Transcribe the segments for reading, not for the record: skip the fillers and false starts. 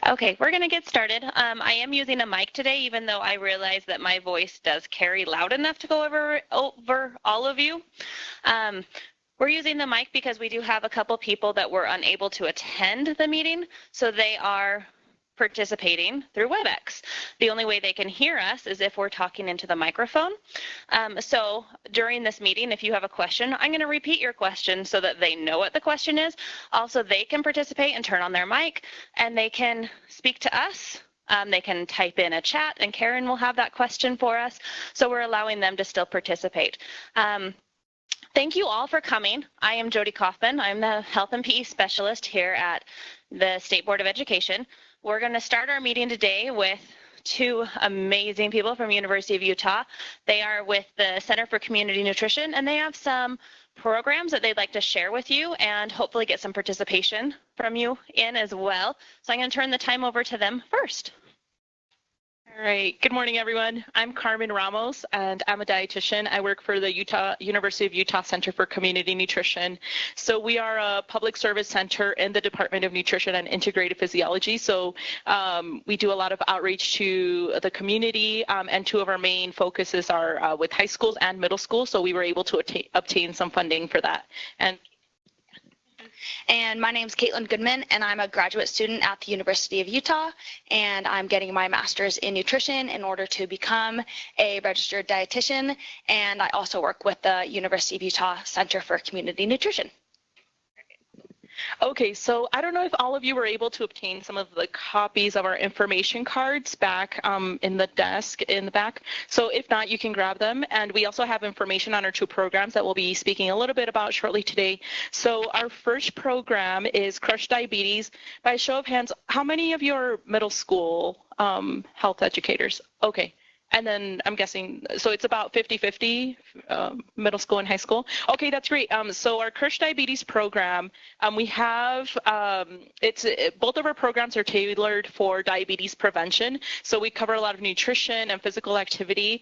Okay, we're going to get started. I am using a mic today, even though I realize that my voice does carry loud enough to go over all of you. We're using the mic because we do have a couple people that were unable to attend the meeting, so they are participating through WebEx. The only way they can hear us is if we're talking into the microphone. So during this meeting, if you have a question, I'm going to repeat your question so that they know what the question is. Also, they can participate and turn on their mic, and they can speak to us. They can type in a chat, and Karen will have that question for us. So we're allowing them to still participate. Thank you all for coming. I am Jody Kaufman. I'm the Health and PE Specialist here at the State Board of Education. We're going to start our meeting today with two amazing people from University of Utah. They are with the Center for Community Nutrition, and they have some programs that they'd like to share with you and hopefully get some participation from you in as well. So I'm going to turn the time over to them first. All right. Good morning, everyone. I'm Carmen Ramos, and I'm a dietitian. I work for the University of Utah Center for Community Nutrition. So we are a public service center in the Department of Nutrition and Integrated Physiology. So we do a lot of outreach to the community, and two of our main focuses are with high schools and middle schools. So we were able to obtain some funding for that. And my name is Caitlin Goodman, and I'm a graduate student at the University of Utah, and I'm getting my master's in nutrition in order to become a registered dietitian, and I also work with the University of Utah Center for Community Nutrition. Okay, so I don't know if all of you were able to obtain some of the copies of our information cards back in the desk in the back. So if not, you can grab them. And we also have information on our two programs that we'll be speaking a little bit about shortly today. So our first program is Crush Diabetes. By show of hands, how many of you are middle school health educators? Okay. And then I'm guessing, so it's about 50-50, middle school and high school. Okay, that's great. So our Crush Diabetes program, we have, both of our programs are tailored for diabetes prevention. So we cover a lot of nutrition and physical activity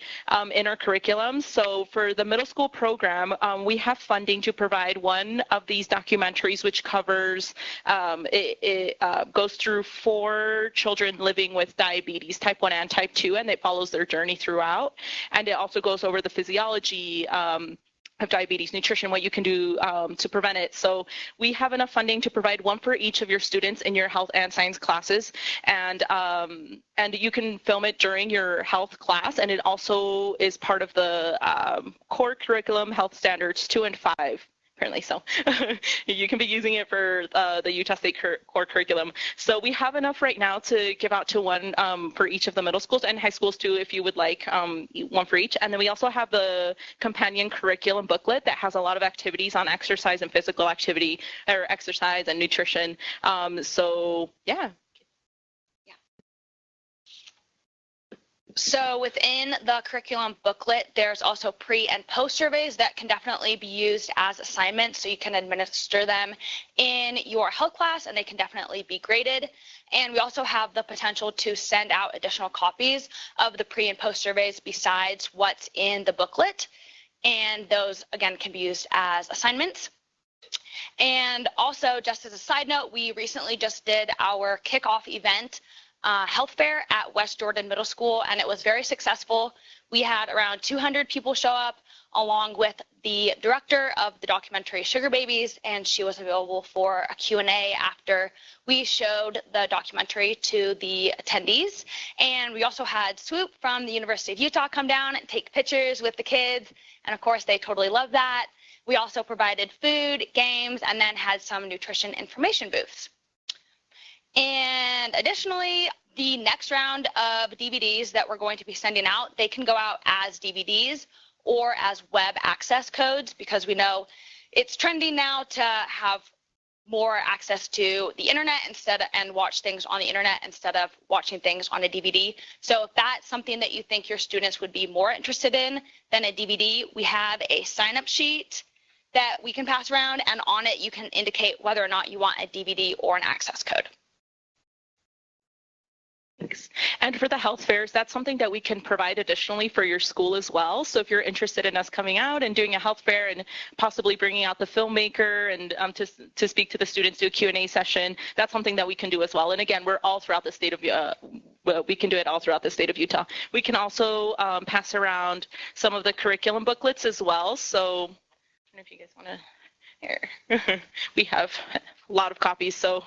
in our curriculum. So for the middle school program, we have funding to provide one of these documentaries, which covers, it goes through 4 children living with diabetes, type 1 and type 2, and it follows their journey throughout, and it also goes over the physiology of diabetes, nutrition, what you can do to prevent it. So we have enough funding to provide one for each of your students in your health and science classes, and you can film it during your health class, and it also is part of the core curriculum health standards 2 and 5. Apparently so. You can be using it for the Utah State core curriculum. So we have enough right now to give out to one for each of the middle schools and high schools too, if you would like one for each. And then we also have the companion curriculum booklet that has a lot of activities on exercise and physical activity, or exercise and nutrition. So yeah. So within the curriculum booklet, there's also pre and post surveys that can definitely be used as assignments, so you can administer them in your health class, and they can definitely be graded. And we also have the potential to send out additional copies of the pre and post surveys besides what's in the booklet, and those again can be used as assignments. And also, just as a side note, we recently just did our kickoff event health fair at West Jordan Middle School, and it was very successful. We had around 200 people show up, along with the director of the documentary Sugar Babies, and she was available for a Q&A after we showed the documentary to the attendees. And we also had Swoop from the University of Utah come down and take pictures with the kids, and of course they totally loved that. We also provided food, games, and then had some nutrition information booths. And additionally, the next round of DVDs that we're going to be sending out, they can go out as DVDs or as web access codes, because we know it's trending now to have more access to the internet and watch things on the internet instead of watching things on a DVD. So if that's something that you think your students would be more interested in than a DVD, we have a sign-up sheet that we can pass around, and on it you can indicate whether or not you want a DVD or an access code. Thanks. And for the health fairs, that's something that we can provide additionally for your school as well. So if you're interested in us coming out and doing a health fair and possibly bringing out the filmmaker and to speak to the students, do a Q&A session, that's something that we can do as well. And again, we're all throughout the state of we can do it all throughout the state of Utah. We can also pass around some of the curriculum booklets as well. So I don't know if you guys want to. Here, we have a lot of copies. So.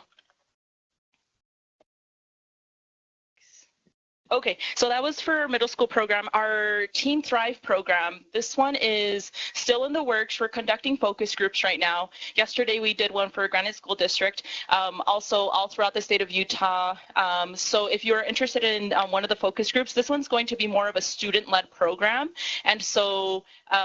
Okay, so that was for our middle school program. Our Teen Thrive program, this one is still in the works. We're conducting focus groups right now. Yesterday we did one for Granite School District, also all throughout the state of Utah. So if you're interested in one of the focus groups, this one's going to be more of a student-led program. And so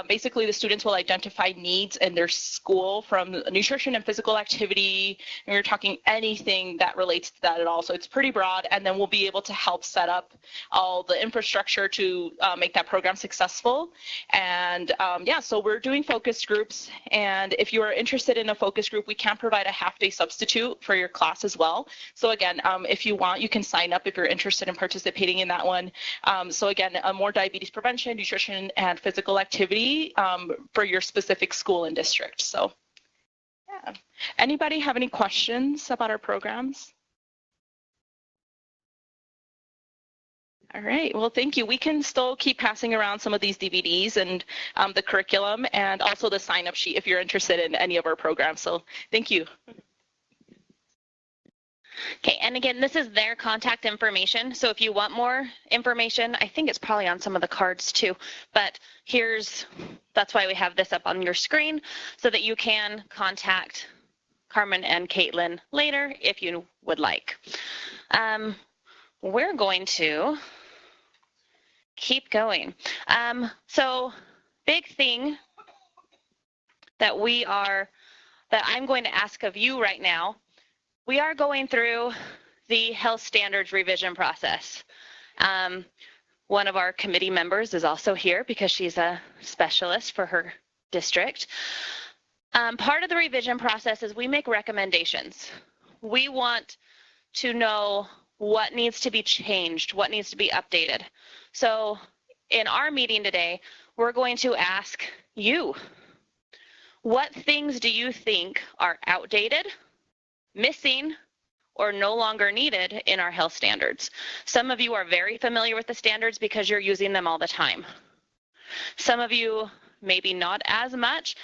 basically the students will identify needs in their school from nutrition and physical activity, and we're talking anything that relates to that at all. So it's pretty broad, and then we'll be able to help set up all the infrastructure to make that program successful. And yeah, so we're doing focus groups, and if you are interested in a focus group, we can provide a half-day substitute for your class as well. So again, if you want, you can sign up if you're interested in participating in that one. So again, more diabetes prevention, nutrition, and physical activity for your specific school and district. So yeah, anybody have any questions about our programs? All right, well, thank you. We can still keep passing around some of these DVDs and the curriculum and also the sign-up sheet if you're interested in any of our programs. So thank you. Okay, and again, this is their contact information. So if you want more information, I think it's probably on some of the cards too, but that's why we have this up on your screen so that you can contact Carmen and Caitlin later if you would like. We're going to keep going. So big thing that I'm going to ask of you right now, we are going through the health standards revision process. One of our committee members is also here because she's a specialist for her district. Part of the revision process is we make recommendations. We want to know what needs to be changed, what needs to be updated. So in our meeting today, we're going to ask you, what things do you think are outdated, missing, or no longer needed in our health standards? Some of you are very familiar with the standards because you're using them all the time. Some of you maybe not as much,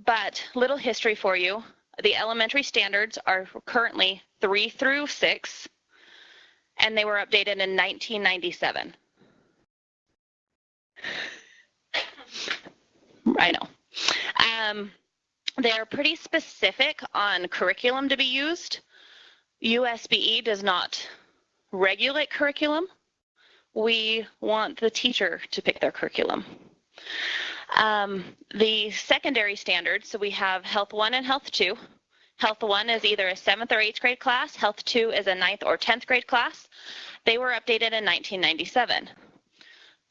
but little history for you. The elementary standards are currently 3 through 6, and they were updated in 1997. I know. They're pretty specific on curriculum to be used. USBE does not regulate curriculum. We want the teacher to pick their curriculum. The secondary standards, so we have Health 1 and Health 2. Health 1 is either a 7th or 8th grade class. Health 2 is a 9th or 10th grade class. They were updated in 1997.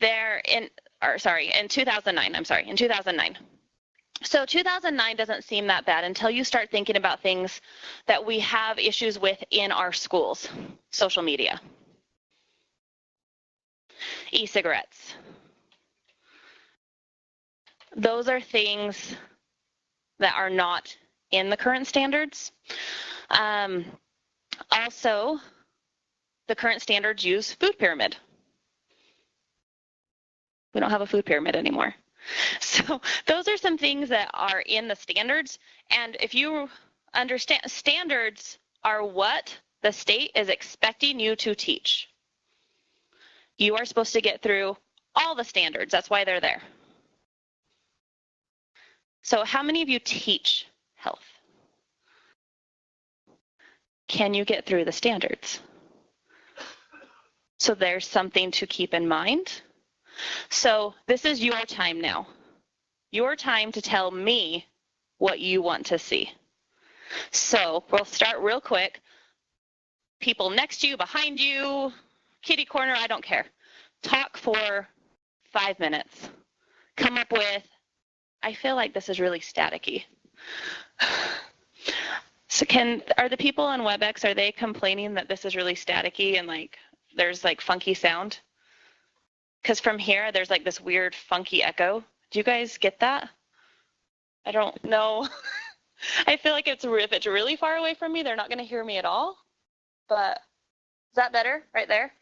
In 2009, in 2009. So 2009 doesn't seem that bad until you start thinking about things that we have issues with in our schools. Social media, e-cigarettes. Those are things that are not in the current standards. Also, the current standards use food pyramid. We don't have a food pyramid anymore. So those are some things that are in the standards. And if you understand, standards are what the state is expecting you to teach. You are supposed to get through all the standards. That's why they're there. So how many of you teach health? Can you get through the standards? So there's something to keep in mind. So this is your time now. Your time to tell me what you want to see. So we'll start real quick. People next to you, behind you, kitty corner, I don't care. Talk for 5 minutes. Come up with, I feel like this is really staticky. So are the people on WebEx, are they complaining that this is really staticky and like there's like funky sound? Because from here, there's like this weird funky echo. Do you guys get that? I don't know. I feel like if it's really far away from me, they're not going to hear me at all. But is that better right there?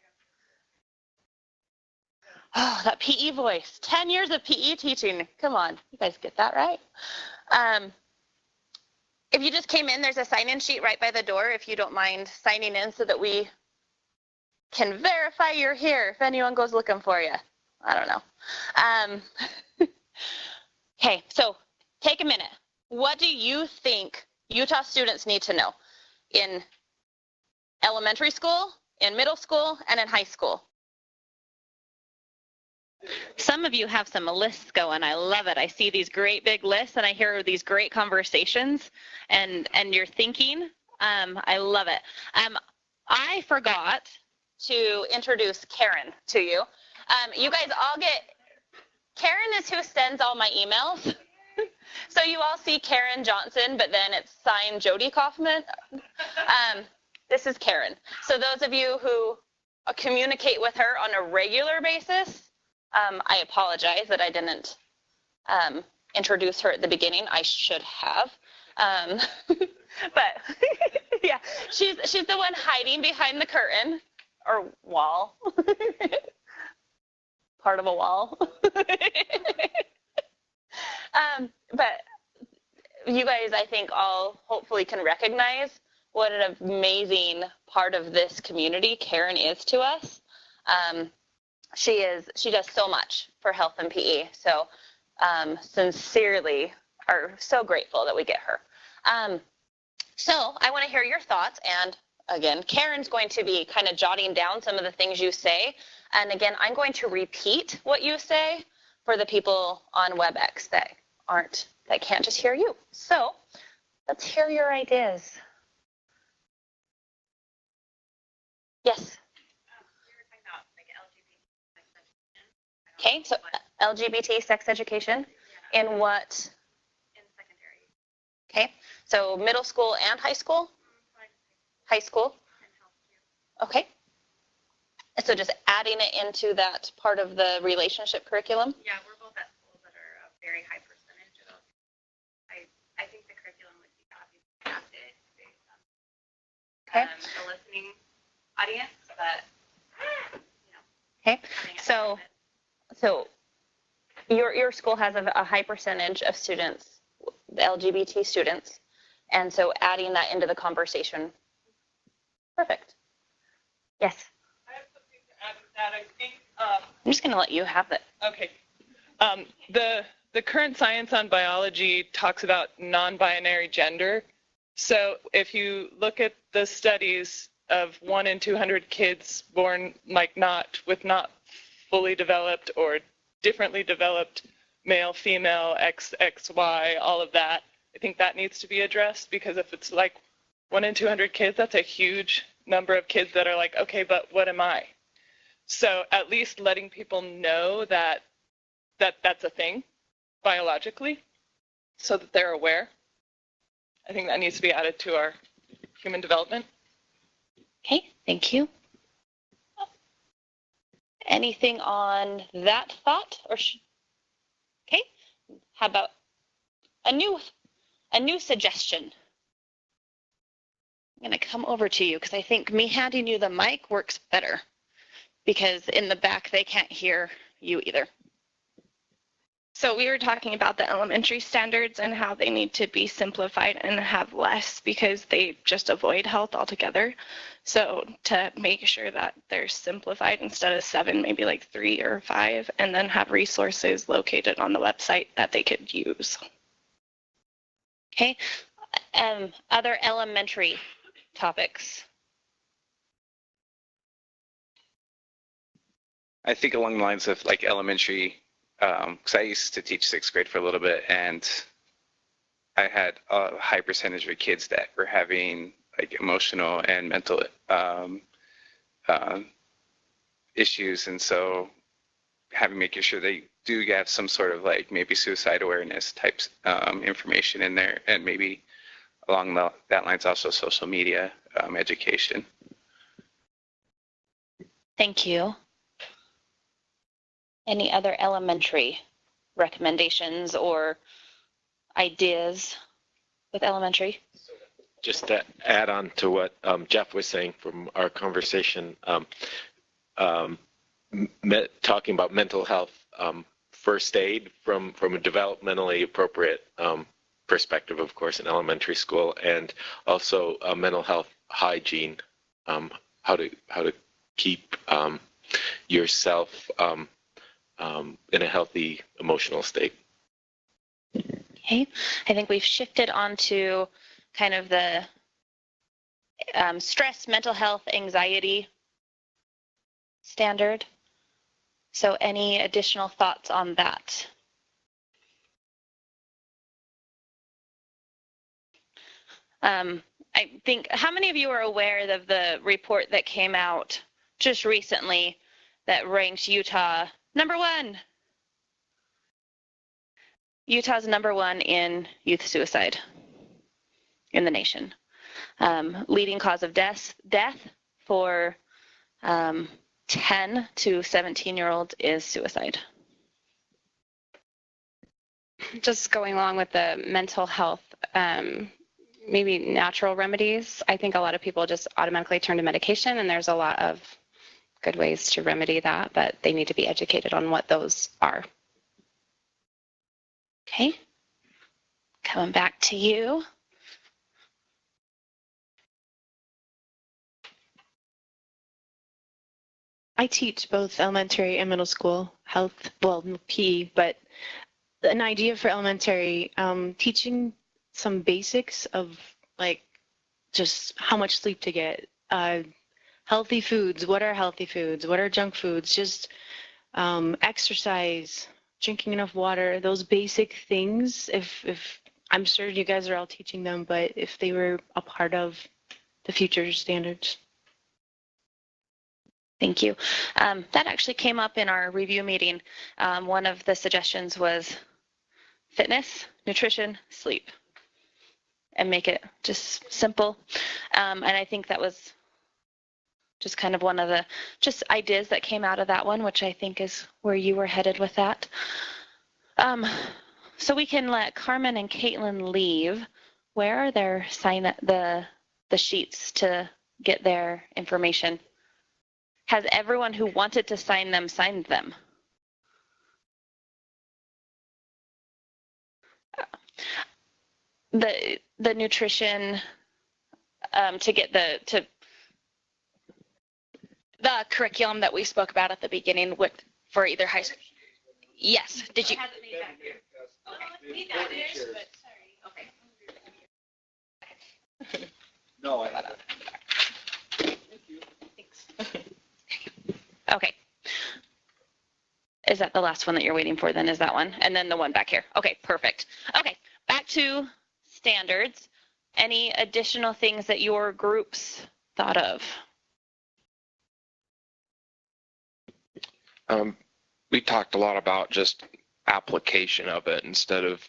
Oh, that PE voice. 10 years of PE teaching. Come on. You guys get that right? If you just came in, there's a sign-in sheet right by the door if you don't mind signing in so that we can verify you're here if anyone goes looking for you. I don't know. Okay, so take a minute. What do you think Utah students need to know in elementary school, in middle school, and in high school? Some of you have some lists going. I love it. I see these great big lists and I hear these great conversations and you're thinking. I love it. I forgot to introduce Karen to you. You guys all Karen is who sends all my emails. So you all see Karen Johnson, but then it's signed Jody Kaufman. This is Karen. So those of you who communicate with her on a regular basis, I apologize that I didn't introduce her at the beginning. I should have. But yeah, she's the one hiding behind the curtain or wall. Part of a wall. But you guys, I think, all hopefully can recognize what an amazing part of this community Karen is to us. She does so much for health and PE. So sincerely are so grateful that we get her. So I want to hear your thoughts. And again, Karen's going to be kind of jotting down some of the things you say. And again, I'm going to repeat what you say for the people on WebEx that can't just hear you. So let's hear your ideas. Yes. Okay, so LGBT sex education in what? In secondary. Okay, so middle school and high school? High school? And health too. Okay. So just adding it into that part of the relationship curriculum? Yeah, we're both at schools that are a very high percentage of, I think the curriculum would be adapted based on the listening audience, but, you know. Okay, so your school has a high percentage of students, LGBT students, and so adding that into the conversation. Perfect. Yes. I have something to add with that. I think. I'm just going to let you have it. Okay. The current science on biology talks about non-binary gender. So if you look at the studies of 1 in 200 kids born not fully developed or differently developed male, female, X, Y, all of that, I think that needs to be addressed, because if it's like 1 in 200 kids, that's a huge number of kids that are like, okay, but what am I? So at least letting people know that that's a thing biologically so that they're aware. I think that needs to be added to our human development. Okay, thank you. Anything on that thought? Okay, how about a new suggestion? I'm going to come over to you because I think me handing you the mic works better, because in the back they can't hear you either. So we were talking about the elementary standards and how they need to be simplified and have less because they just avoid health altogether. So to make sure that they're simplified, instead of 7, maybe like 3 or 5, and then have resources located on the website that they could use. Okay, other elementary topics. I think along the lines of like elementary, because I used to teach 6th grade for a little bit, and I had a high percentage of kids that were having like emotional and mental issues, and so making sure they do have some sort of like maybe suicide awareness types information in there, and maybe along that lines also social media education. Thank you. Any other elementary recommendations or ideas with elementary? Just to add on to what Jeff was saying from our conversation, talking about mental health first aid from a developmentally appropriate perspective, of course, in elementary school, and also mental health hygiene, how to keep yourself in a healthy emotional state. Okay, I think we've shifted on to kind of the stress, mental health, anxiety standard. So any additional thoughts on that? I think, how many of you are aware of the report that came out just recently that ranked Utah #1? Utah's #1 in youth suicide in the nation. Leading cause of death for 10 to 17-year-olds is suicide. Just going along with the mental health, maybe natural remedies. I think a lot of people just automatically turn to medication, and there's a lot of good ways to remedy that, but they need to be educated on what those are. Okay. Coming back to you. I teach both elementary and middle school health, well, PE, but an idea for elementary, teaching some basics of like just how much sleep to get, healthy foods, what are healthy foods, what are junk foods, just exercise, drinking enough water, those basic things. If I'm sure you guys are all teaching them, but if they were a part of the future standards. Thank you. That actually came up in our review meeting. One of the suggestions was fitness, nutrition, sleep, and make it just simple. And I think that was just kind of one of the just ideas that came out of that one, which I think is where you were headed with that. So we can let Carmen and Caitlin leave. Where are their the sheets to get their information? Has everyone who wanted to sign them signed them? The nutrition to get the curriculum that we spoke about at the beginning for either high school. Yes. Did you? No, I haven't. Okay. Is that the last one that you're waiting for then? Is that one? And then the one back here. Okay, perfect. Okay, back to standards. Any additional things that your groups thought of? We talked a lot about just application of it instead of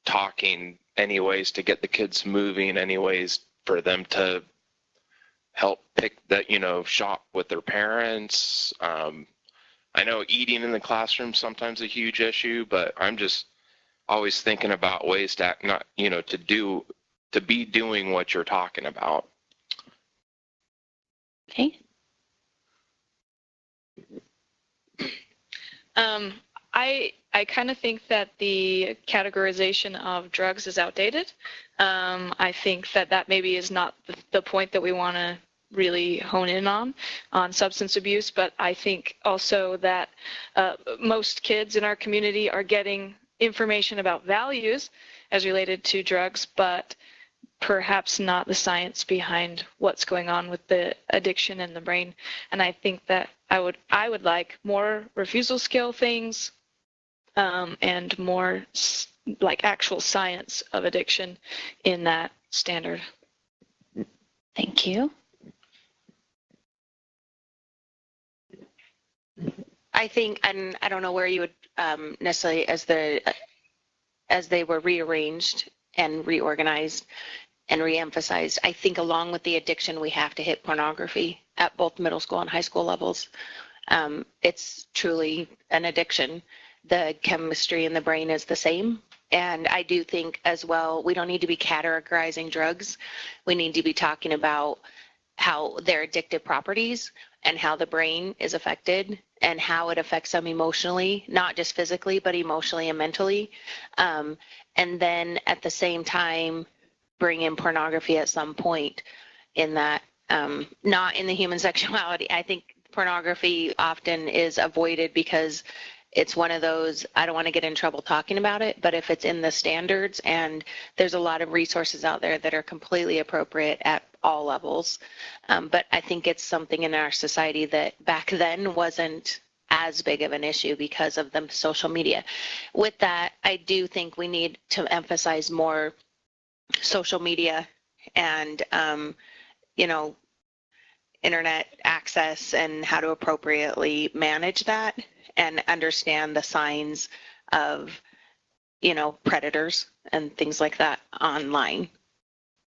talking, any ways to get the kids moving, any ways for them to help pick that, shop with their parents. I know eating in the classroom is sometimes a huge issue, but I'm just always thinking about ways to to be doing what you're talking about. Okay. I kind of think that the categorization of drugs is outdated. I think that maybe is not the point that we want to really hone in on substance abuse, but I think also that most kids in our community are getting information about values as related to drugs, but perhaps not the science behind what's going on with the addiction in the brain. And I think that I would like more refusal skill things and more like actual science of addiction in that standard. Thank you. I think, and I don't know where you would necessarily, as they were rearranged and reorganized, and reemphasized. I think along with the addiction, we have to hit pornography at both middle school and high school levels. It's truly an addiction. The chemistry in the brain is the same. And I do think as well, we don't need to be categorizing drugs. We need to be talking about how their addictive properties and how the brain is affected and how it affects them emotionally, not just physically, but emotionally and mentally. And then at the same time, bring in pornography at some point in that, not in the human sexuality. I think pornography often is avoided because it's one of those, I don't want to get in trouble talking about it, but if it's in the standards, and there's a lot of resources out there that are completely appropriate at all levels. But I think it's something in our society that back then wasn't as big of an issue because of the social media. With that, I do think we need to emphasize more social media and, internet access and how to appropriately manage that and understand the signs of, predators and things like that online,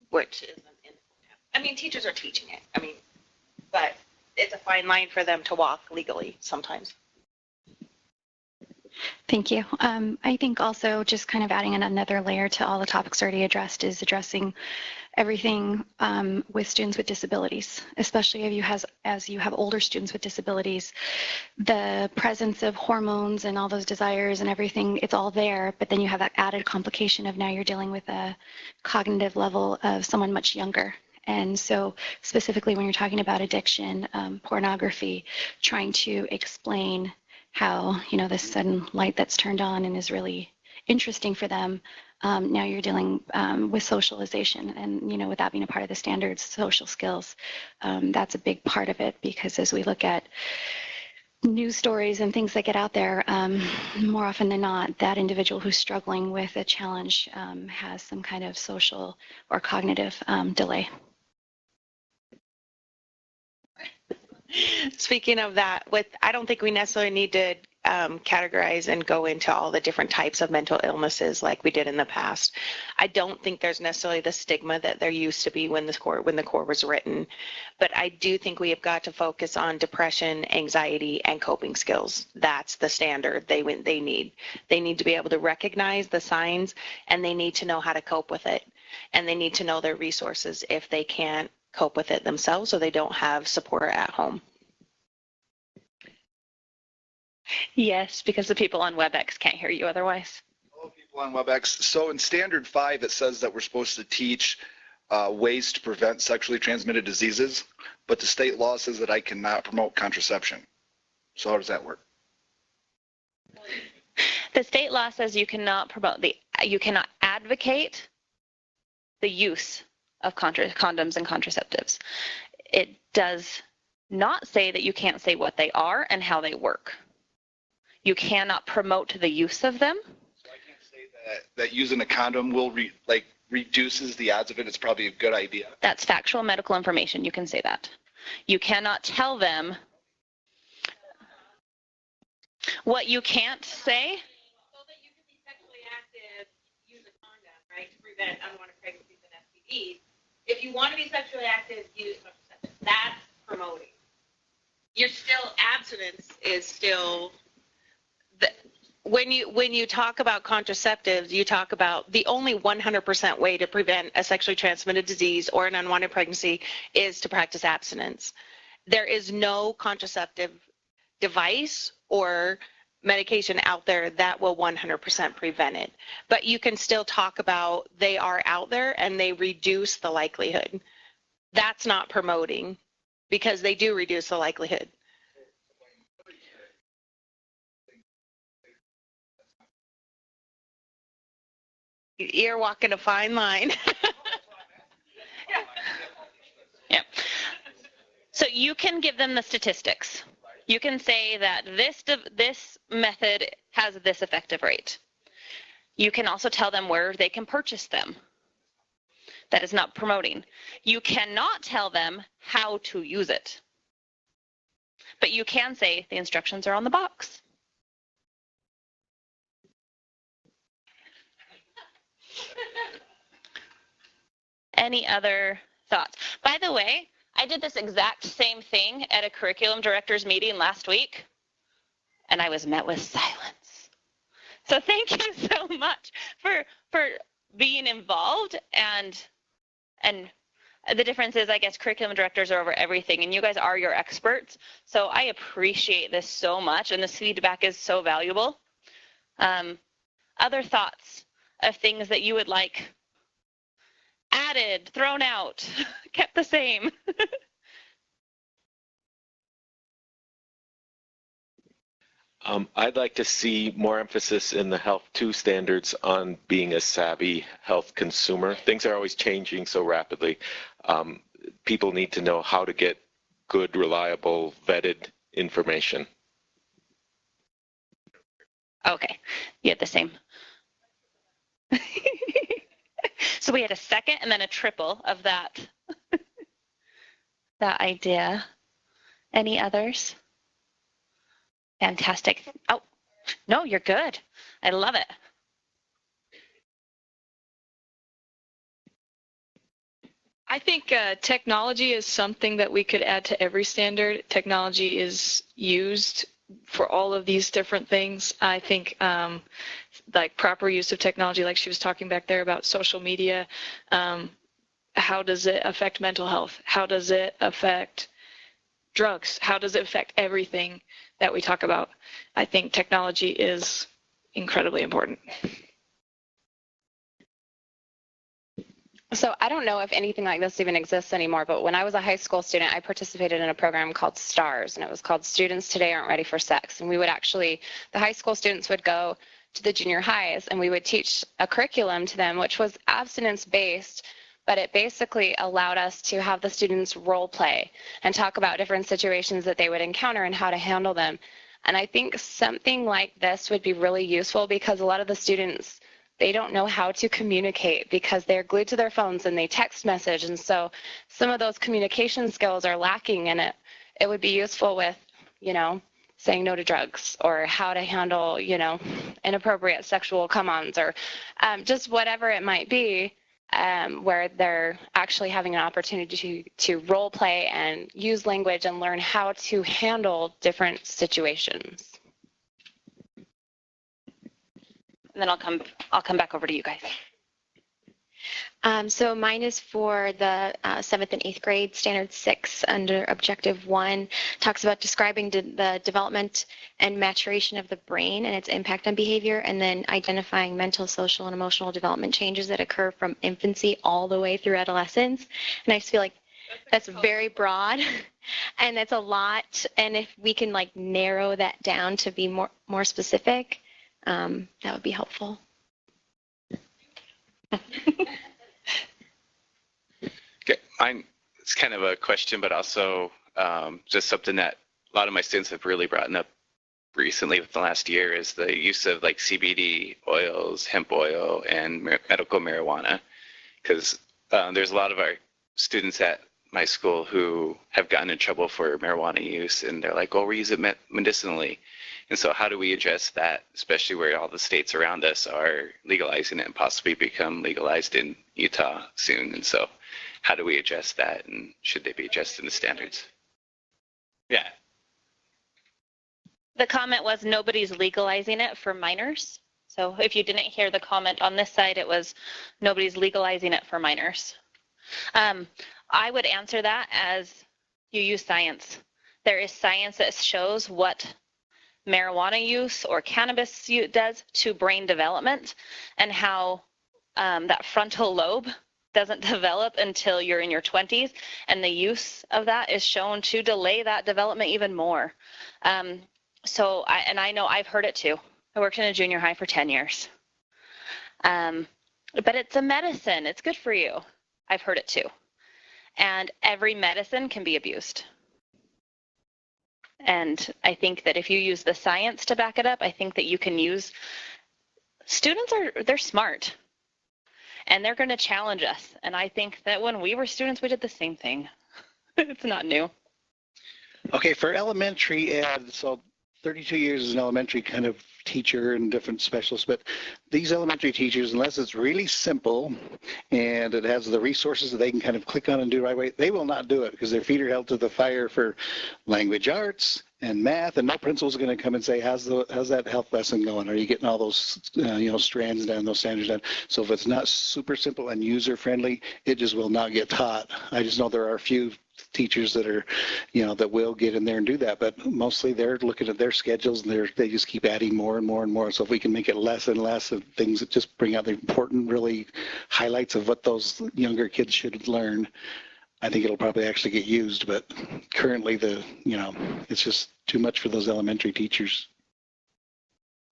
which isn't, teachers are teaching it. But it's a fine line for them to walk legally sometimes. Thank you. I think also just kind of adding another layer to all the topics already addressed is addressing everything with students with disabilities, especially as you have older students with disabilities. The presence of hormones and all those desires and everything, it's all there, but then you have that added complication of now you're dealing with a cognitive level of someone much younger. And so specifically when you're talking about addiction, pornography, trying to explain how, this sudden light that's turned on and is really interesting for them. Now you're dealing with socialization and, with that being a part of the standards, social skills, that's a big part of it because as we look at news stories and things that get out there, more often than not, that individual who's struggling with a challenge has some kind of social or cognitive delay. Speaking of that, I don't think we necessarily need to categorize and go into all the different types of mental illnesses like we did in the past. I don't think there's necessarily the stigma that there used to be when the core was written, but I do think we have got to focus on depression, anxiety, and coping skills. That's the standard they need. They need to be able to recognize the signs, and they need to know how to cope with it, and they need to know their resources if they can't cope with it themselves or they don't have support at home. Yes, because the people on WebEx can't hear you otherwise. Hello, people on WebEx. So in Standard 5, it says that we're supposed to teach ways to prevent sexually transmitted diseases, but the state law says that I cannot promote contraception. So how does that work? The state law says you cannot advocate the use of condoms and contraceptives. It does not say that you can't say what they are and how they work. You cannot promote the use of them. So I can't say that using a condom will reduces the odds of it. It's probably a good idea. That's factual medical information. You can say that. You cannot tell them what you can't say. So that you can be sexually active, use a condom, right, to prevent unwanted pregnancies and STDs. If you want to be sexually active, use contraception. That's promoting. You're still, abstinence is still, when you talk about contraceptives, you talk about the only 100% way to prevent a sexually transmitted disease or an unwanted pregnancy is to practice abstinence. There is no contraceptive device or medication out there that will 100% prevent it. But you can still talk about they are out there and they reduce the likelihood. That's not promoting because they do reduce the likelihood. You're walking a fine line. Yeah. So you can give them the statistics. You can say that this method has this effective rate. You can also tell them where they can purchase them. That is not promoting. You cannot tell them how to use it. But you can say the instructions are on the box. Any other thoughts? By the way, I did this exact same thing at a curriculum directors meeting last week, and I was met with silence. So thank you so much for being involved, and the difference is, I guess, curriculum directors are over everything, and you guys are your experts. So I appreciate this so much, and this feedback is so valuable. Other thoughts of things that you would like added, thrown out, kept the same? I'd like to see more emphasis in the Health 2 standards on being a savvy health consumer. Things are always changing so rapidly. People need to know how to get good, reliable, vetted information. Okay, you had the same. So we had a second and then a triple of that, that idea. Any others? Fantastic. Oh, no, you're good. I love it. I think technology is something that we could add to every standard. Technology is used for all of these different things. I think like proper use of technology, like she was talking back there about social media, how does it affect mental health? How does it affect drugs? How does it affect everything that we talk about? I think technology is incredibly important. So I don't know if anything like this even exists anymore, but when I was a high school student, I participated in a program called STARS, and it was called Students Today Aren't Ready for Sex. And we would actually, the high school students would go to the junior highs, and we would teach a curriculum to them, which was abstinence-based, but it basically allowed us to have the students role play and talk about different situations that they would encounter and how to handle them. And I think something like this would be really useful because a lot of the students, they don't know how to communicate because they're glued to their phones and they text message. And so some of those communication skills are lacking, and it would be useful with, you know, saying no to drugs or how to handle, you know, inappropriate sexual come-ons or just whatever it might be, where they're actually having an opportunity to role play and use language and learn how to handle different situations. And then I'll come back over to you guys. So mine is for the 7th and 8th grade, Standard 6 under Objective 1, talks about describing the development and maturation of the brain and its impact on behavior, and then identifying mental, social, and emotional development changes that occur from infancy all the way through adolescence. And I just feel like that's very broad, and that's a lot. And if we can like narrow that down to be more specific, that would be helpful. Okay, it's kind of a question, but also just something that a lot of my students have really brought up recently within the last year is the use of like CBD oils, hemp oil, and medical marijuana. Because there's a lot of our students at my school who have gotten in trouble for marijuana use, and they're like, oh, we use it medicinally. And so how do we address that, especially where all the states around us are legalizing it and possibly become legalized in Utah soon? And so how do we address that, and should they be adjusted in the standards? Yeah. The comment was nobody's legalizing it for minors. So if you didn't hear the comment on this side, it was nobody's legalizing it for minors. I would answer that as you use science. There is science that shows what marijuana use or cannabis use does to brain development, and how that frontal lobe doesn't develop until you're in your 20s, and the use of that is shown to delay that development even more. So I know I've heard it too. I worked in a junior high for 10 years. But it's a medicine. It's good for you. I've heard it too. And every medicine can be abused. And I think that if you use the science to back it up, I think that you can use, students they're smart, and they're going to challenge us. And I think that when we were students, we did the same thing. It's not new. Okay, for elementary ed, so 32 years as an elementary kind of teacher and different specialists, but these elementary teachers, unless it's really simple and it has the resources that they can kind of click on and do right away, they will not do it because their feet are held to the fire for language arts and math, and no principal's going to come and say, how's that health lesson going? Are you getting all those strands down, those standards down? So if it's not super simple and user friendly, it just will not get taught. I just know there are a few teachers that are, that will get in there and do that, but mostly they're looking at their schedules and they just keep adding more and more and more. So if we can make it less and less of things that just bring out the important, really highlights of what those younger kids should learn, I think it'll probably actually get used. But currently it's just too much for those elementary teachers.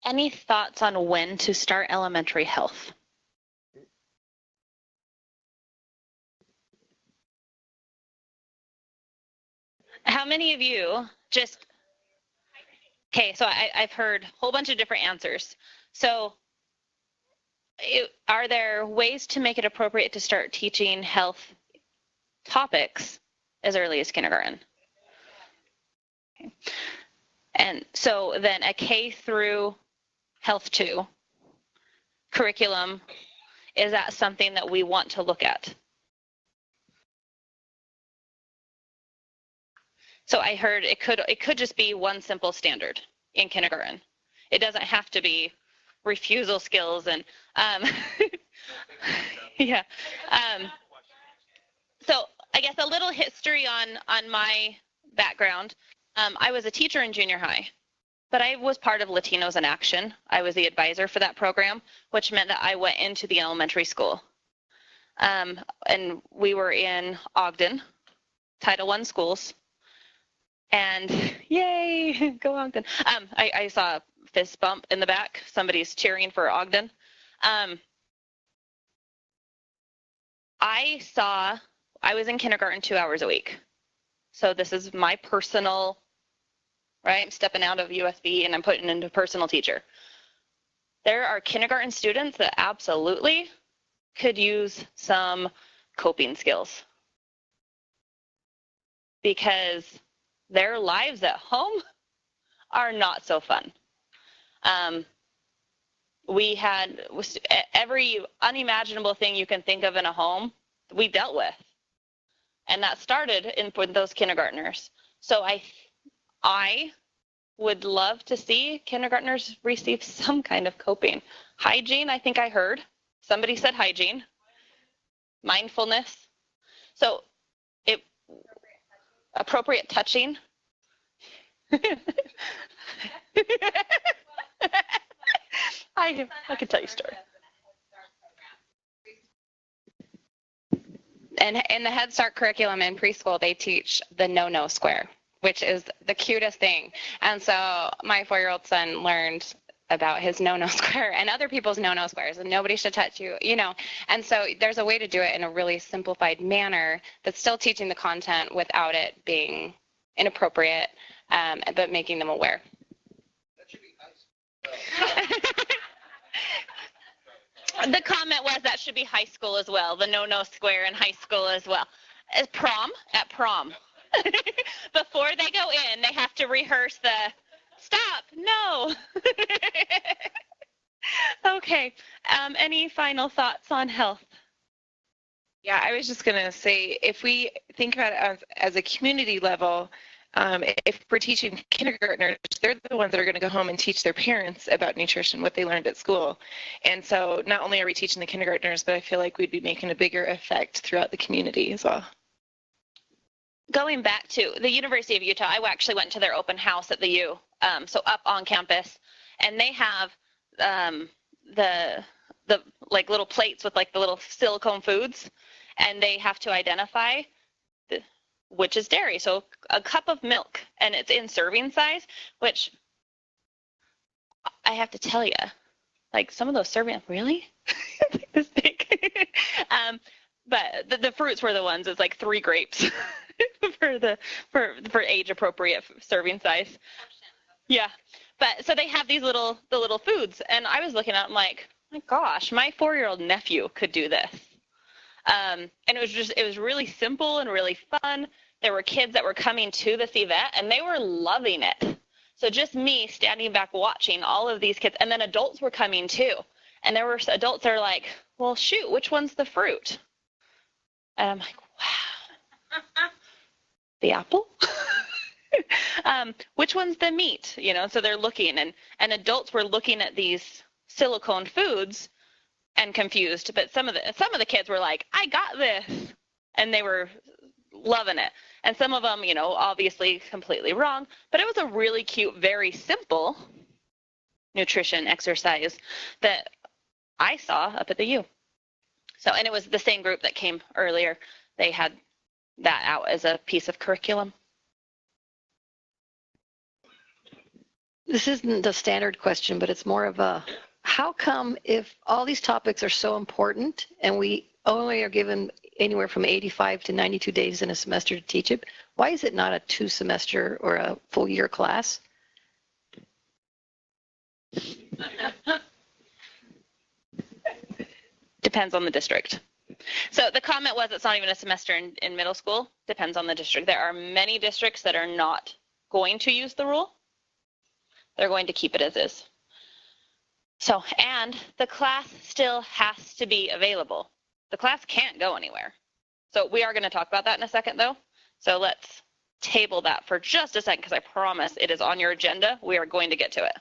Any thoughts on when to start elementary health? How many of you just, okay, so I've heard a whole bunch of different answers. So are there ways to make it appropriate to start teaching health topics as early as kindergarten? Okay. And so then a K through Health 2 curriculum, is that something that we want to look at? So I heard it could just be one simple standard in kindergarten. It doesn't have to be refusal skills and yeah. So I guess a little history on my background. I was a teacher in junior high, but I was part of Latinos in Action. I was the advisor for that program, which meant that I went into the elementary school. And we were in Ogden, Title I schools. And yay, go Ogden. I saw a fist bump in the back. Somebody's cheering for Ogden. I was in kindergarten 2 hours a week. So this is my personal, right? I'm stepping out of USB and I'm putting into personal teacher. There are kindergarten students that absolutely could use some coping skills because their lives at home are not so fun. We had every unimaginable thing you can think of in a home, we dealt with. And that started with those kindergartners. So I would love to see kindergartners receive some kind of coping. Hygiene, I think I heard. Somebody said hygiene. Mindfulness. So appropriate touching. I could tell you a story. And in the Head Start curriculum in preschool, they teach the no-no square, which is the cutest thing. And so my 4-year-old son learned about his no-no square and other people's no-no squares, and nobody should touch you, And so there's a way to do it in a really simplified manner that's still teaching the content without it being inappropriate, but making them aware. That should be The comment was that should be high school as well, the no-no square in high school as well. At prom. Before they go in, they have to rehearse the stop, no. Okay, any final thoughts on health? Yeah, I was just going to say, if we think about it as a community level, if we're teaching kindergartners, they're the ones that are going to go home and teach their parents about nutrition, what they learned at school. And so not only are we teaching the kindergartners, but I feel like we'd be making a bigger effect throughout the community as well. Going back to the University of Utah, I actually went to their open house at the U, so up on campus, and they have the like little plates with like the little silicone foods, and they have to identify which is dairy. So a cup of milk, and it's in serving size, which I have to tell you, like some of those serving, really? Like this big. But the fruits were the ones, it's like 3 grapes for age appropriate serving size. Yeah. But so they have the little foods, and I was looking at them like, my gosh, my 4-year-old nephew could do this. And it was really simple and really fun. There were kids that were coming to the Cvette, and they were loving it. So just me standing back watching all of these kids, and then adults were coming too. And there were adults that are like, well, shoot, which one's the fruit? And I'm like, wow. The apple? Which one's the meat? You know, so they're looking, and adults were looking at these silicone foods and confused. But some of the kids were like, I got this. And they were loving it. And some of them, you know, obviously completely wrong, but it was a really cute, very simple nutrition exercise that I saw up at the U. So, and it was the same group that came earlier. They had that out as a piece of curriculum. This isn't a standard question, but it's more of a, how come if all these topics are so important and we only are given anywhere from 85 to 92 days in a semester to teach it, why is it not a 2-semester or a full year class? Depends on the district. So the comment was it's not even a semester in middle school. Depends on the district. There are many districts that are not going to use the rule. They're going to keep it as is. So, and the class still has to be available. The class can't go anywhere. So we are going to talk about that in a second, though. So let's table that for just a second, because I promise it is on your agenda. We are going to get to it.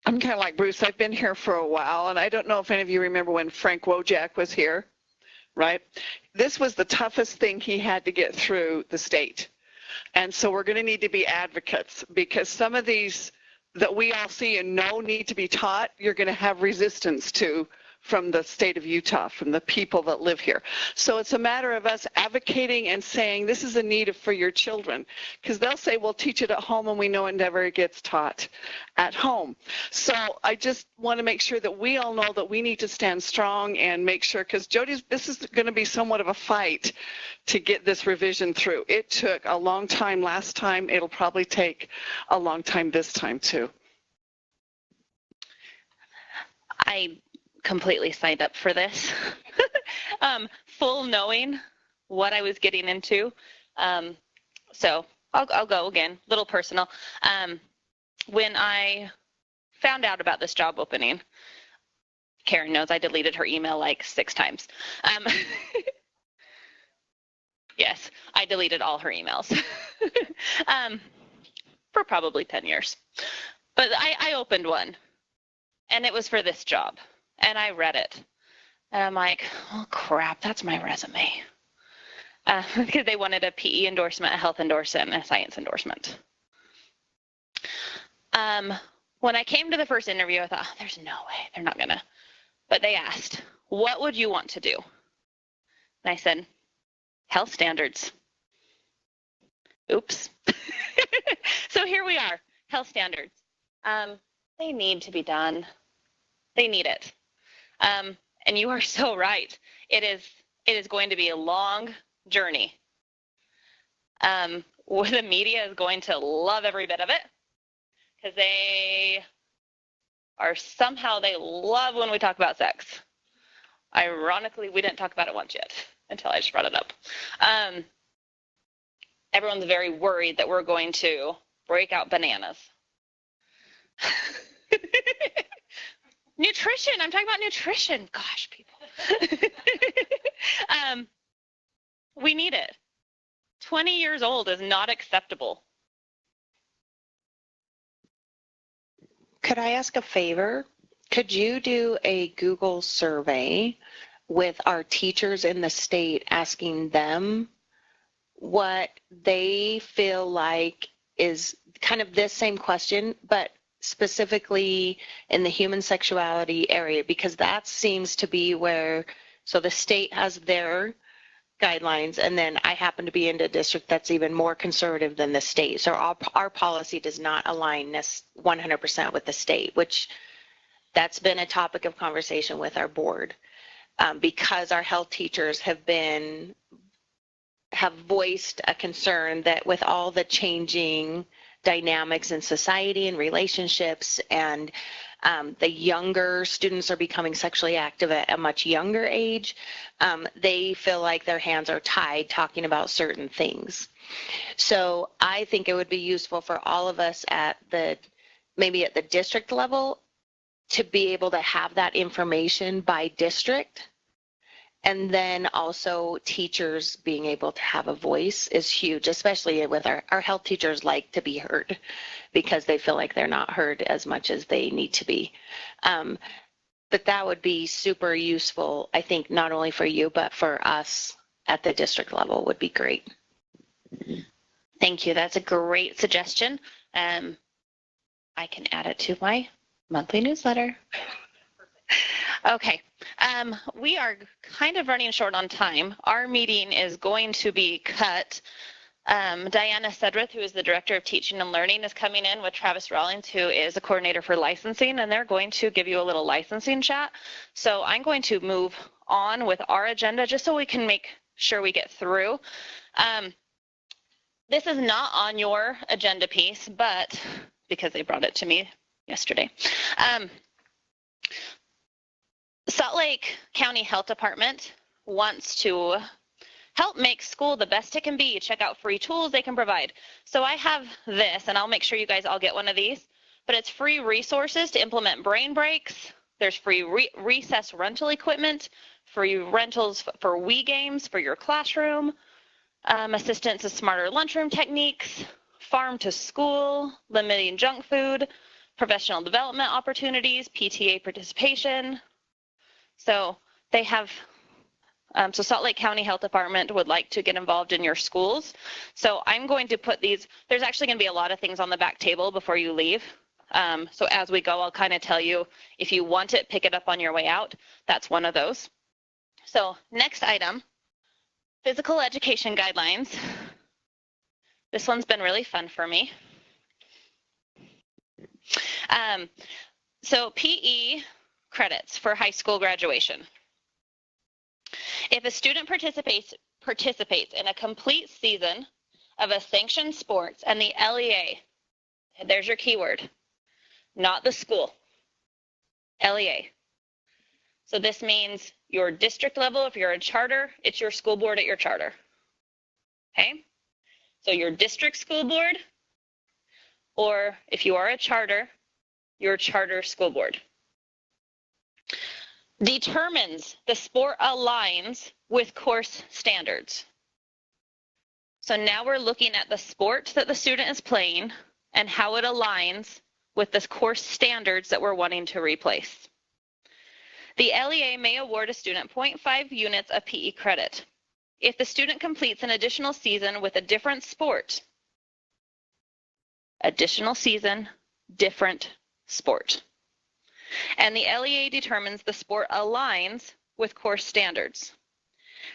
I'm kind of like Bruce. I've been here for a while, and I don't know if any of you remember when Frank Wojak was here, right? This was the toughest thing he had to get through the state. And so we're going to need to be advocates, because some of these that we all see and know need to be taught, you're going to have resistance to from the state of Utah, from the people that live here. So it's a matter of us advocating and saying this is a need for your children, because they'll say we'll teach it at home, and we know it never gets taught at home. So I just want to make sure that we all know that we need to stand strong and make sure, because Jody's, this is going to be somewhat of a fight to get this revision through. It took a long time last time. It'll probably take a long time this time too. I completely signed up for this, full knowing what I was getting into. So I'll go again, little personal. When I found out about this job opening, Karen knows I deleted her email like 6 times. Yes, I deleted all her emails for probably 10 years. But I opened one, and it was for this job. And I read it, and I'm like, oh, crap, that's my resume. Because they wanted a PE endorsement, a health endorsement, and a science endorsement. When I came to the first interview, I thought, oh, there's no way, they're not going to. But they asked, what would you want to do? And I said, health standards. Oops. So here we are, health standards. They need to be done. They need it. And you are so right. It is going to be a long journey. The media is going to love every bit of it, because they love when we talk about sex. Ironically, we didn't talk about it once yet until I just brought it up. Everyone's very worried that we're going to break out bananas. Nutrition. I'm talking about nutrition. Gosh, people. We need it. 20 years old is not acceptable. Could I ask a favor? Could you do a Google survey with our teachers in the state, asking them what they feel like is kind of this same question, but specifically in the human sexuality area, because that seems to be where, so the state has their guidelines, and then I happen to be in a district that's even more conservative than the state. So our policy does not align 100% with the state, which that's been a topic of conversation with our board, because our health teachers have voiced a concern that with all the changing dynamics in society and relationships and The younger students are becoming sexually active at a much younger age. They feel like their hands are tied talking about certain things. So I think it would be useful for all of us maybe at the district level to be able to have that information by district. And then also teachers being able to have a voice is huge, especially with our health teachers like to be heard because they feel like they're not heard as much as they need to be. But that would be super useful, I think, not only for you, but for us at the district level would be great. Thank you. That's a great suggestion. I can add it to my monthly newsletter. Okay, we are kind of running short on time. Our meeting is going to be cut. Diana Sedrith, who is the Director of Teaching and Learning, is coming in with Travis Rawlings, who is a coordinator for licensing, and they're going to give you a little licensing chat. So I'm going to move on with our agenda just so we can make sure we get through. This is not on your agenda piece, but because they brought it to me yesterday. Salt Lake County Health Department wants to help make school the best it can be. Check out free tools they can provide. So I have this, and I'll make sure you guys all get one of these, but it's free resources to implement brain breaks. There's free recess rental equipment, free rentals for Wii games for your classroom, assistance to smarter lunchroom techniques, farm to school, limiting junk food, professional development opportunities, PTA participation. So they have, so Salt Lake County Health Department would like to get involved in your schools. So I'm going to put these, there's actually going to be a lot of things on the back table before you leave. So as we go, I'll kind of tell you, if you want it, pick it up on your way out. That's one of those. So next item, physical education guidelines. This one's been really fun for me. So PE credits for high school graduation. If a student participates in a complete season of a sanctioned sports and the LEA, there's your keyword, not the school, LEA. So this means your district level, if you're a charter, it's your school board at your charter. Okay? So your district school board, or if you are a charter, your charter school board. Determines the sport aligns with course standards. So now we're looking at the sport that the student is playing and how it aligns with the course standards that we're wanting to replace. The LEA may award a student 0.5 units of PE credit if the student completes an additional season with a different sport. Additional season, different sport. And the LEA determines the sport aligns with course standards.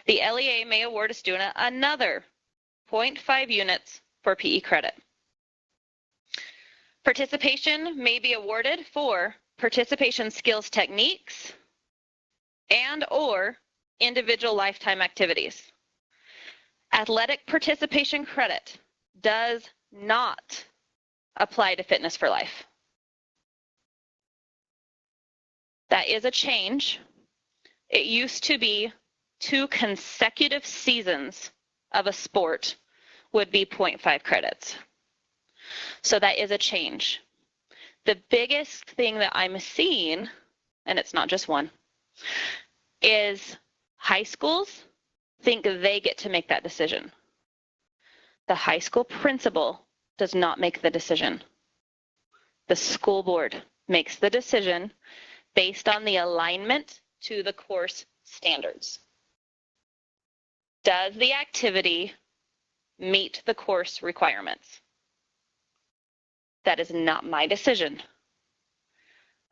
The LEA may award a student another 0.5 units for PE credit. Participation may be awarded for participation skills techniques and or individual lifetime activities. Athletic participation credit does not apply to Fitness for Life. That is a change. It used to be 2 consecutive seasons of a sport would be 0.5 credits. So that is a change. The biggest thing that I'm seeing, and it's not just one, is high schools think they get to make that decision. The high school principal does not make the decision. The school board makes the decision based on the alignment to the course standards. Does the activity meet the course requirements? That is not my decision.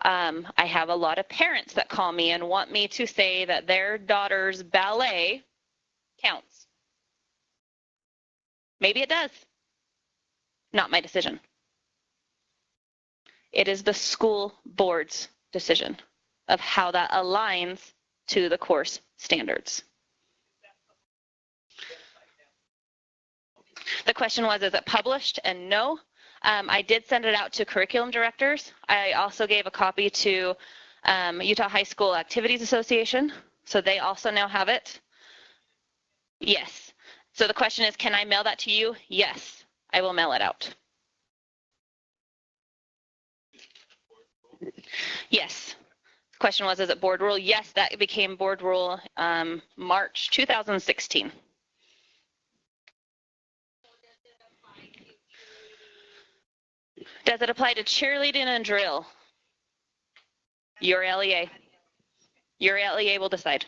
I have a lot of parents that call me and want me to say that their daughter's ballet counts. Maybe it does. Not my decision. It is the school board's decision of how that aligns to the course standards. The question was, is it published? And no, I did send it out to curriculum directors. I also gave a copy to Utah High School Activities Association, so they also now have it. Yes. So the question is, can I mail that to you? Yes, I will mail it out. Yes. The question was, is it board rule? Yes, that became board rule March 2016. Does it apply to cheerleading and drill? Your LEA. Your LEA will decide.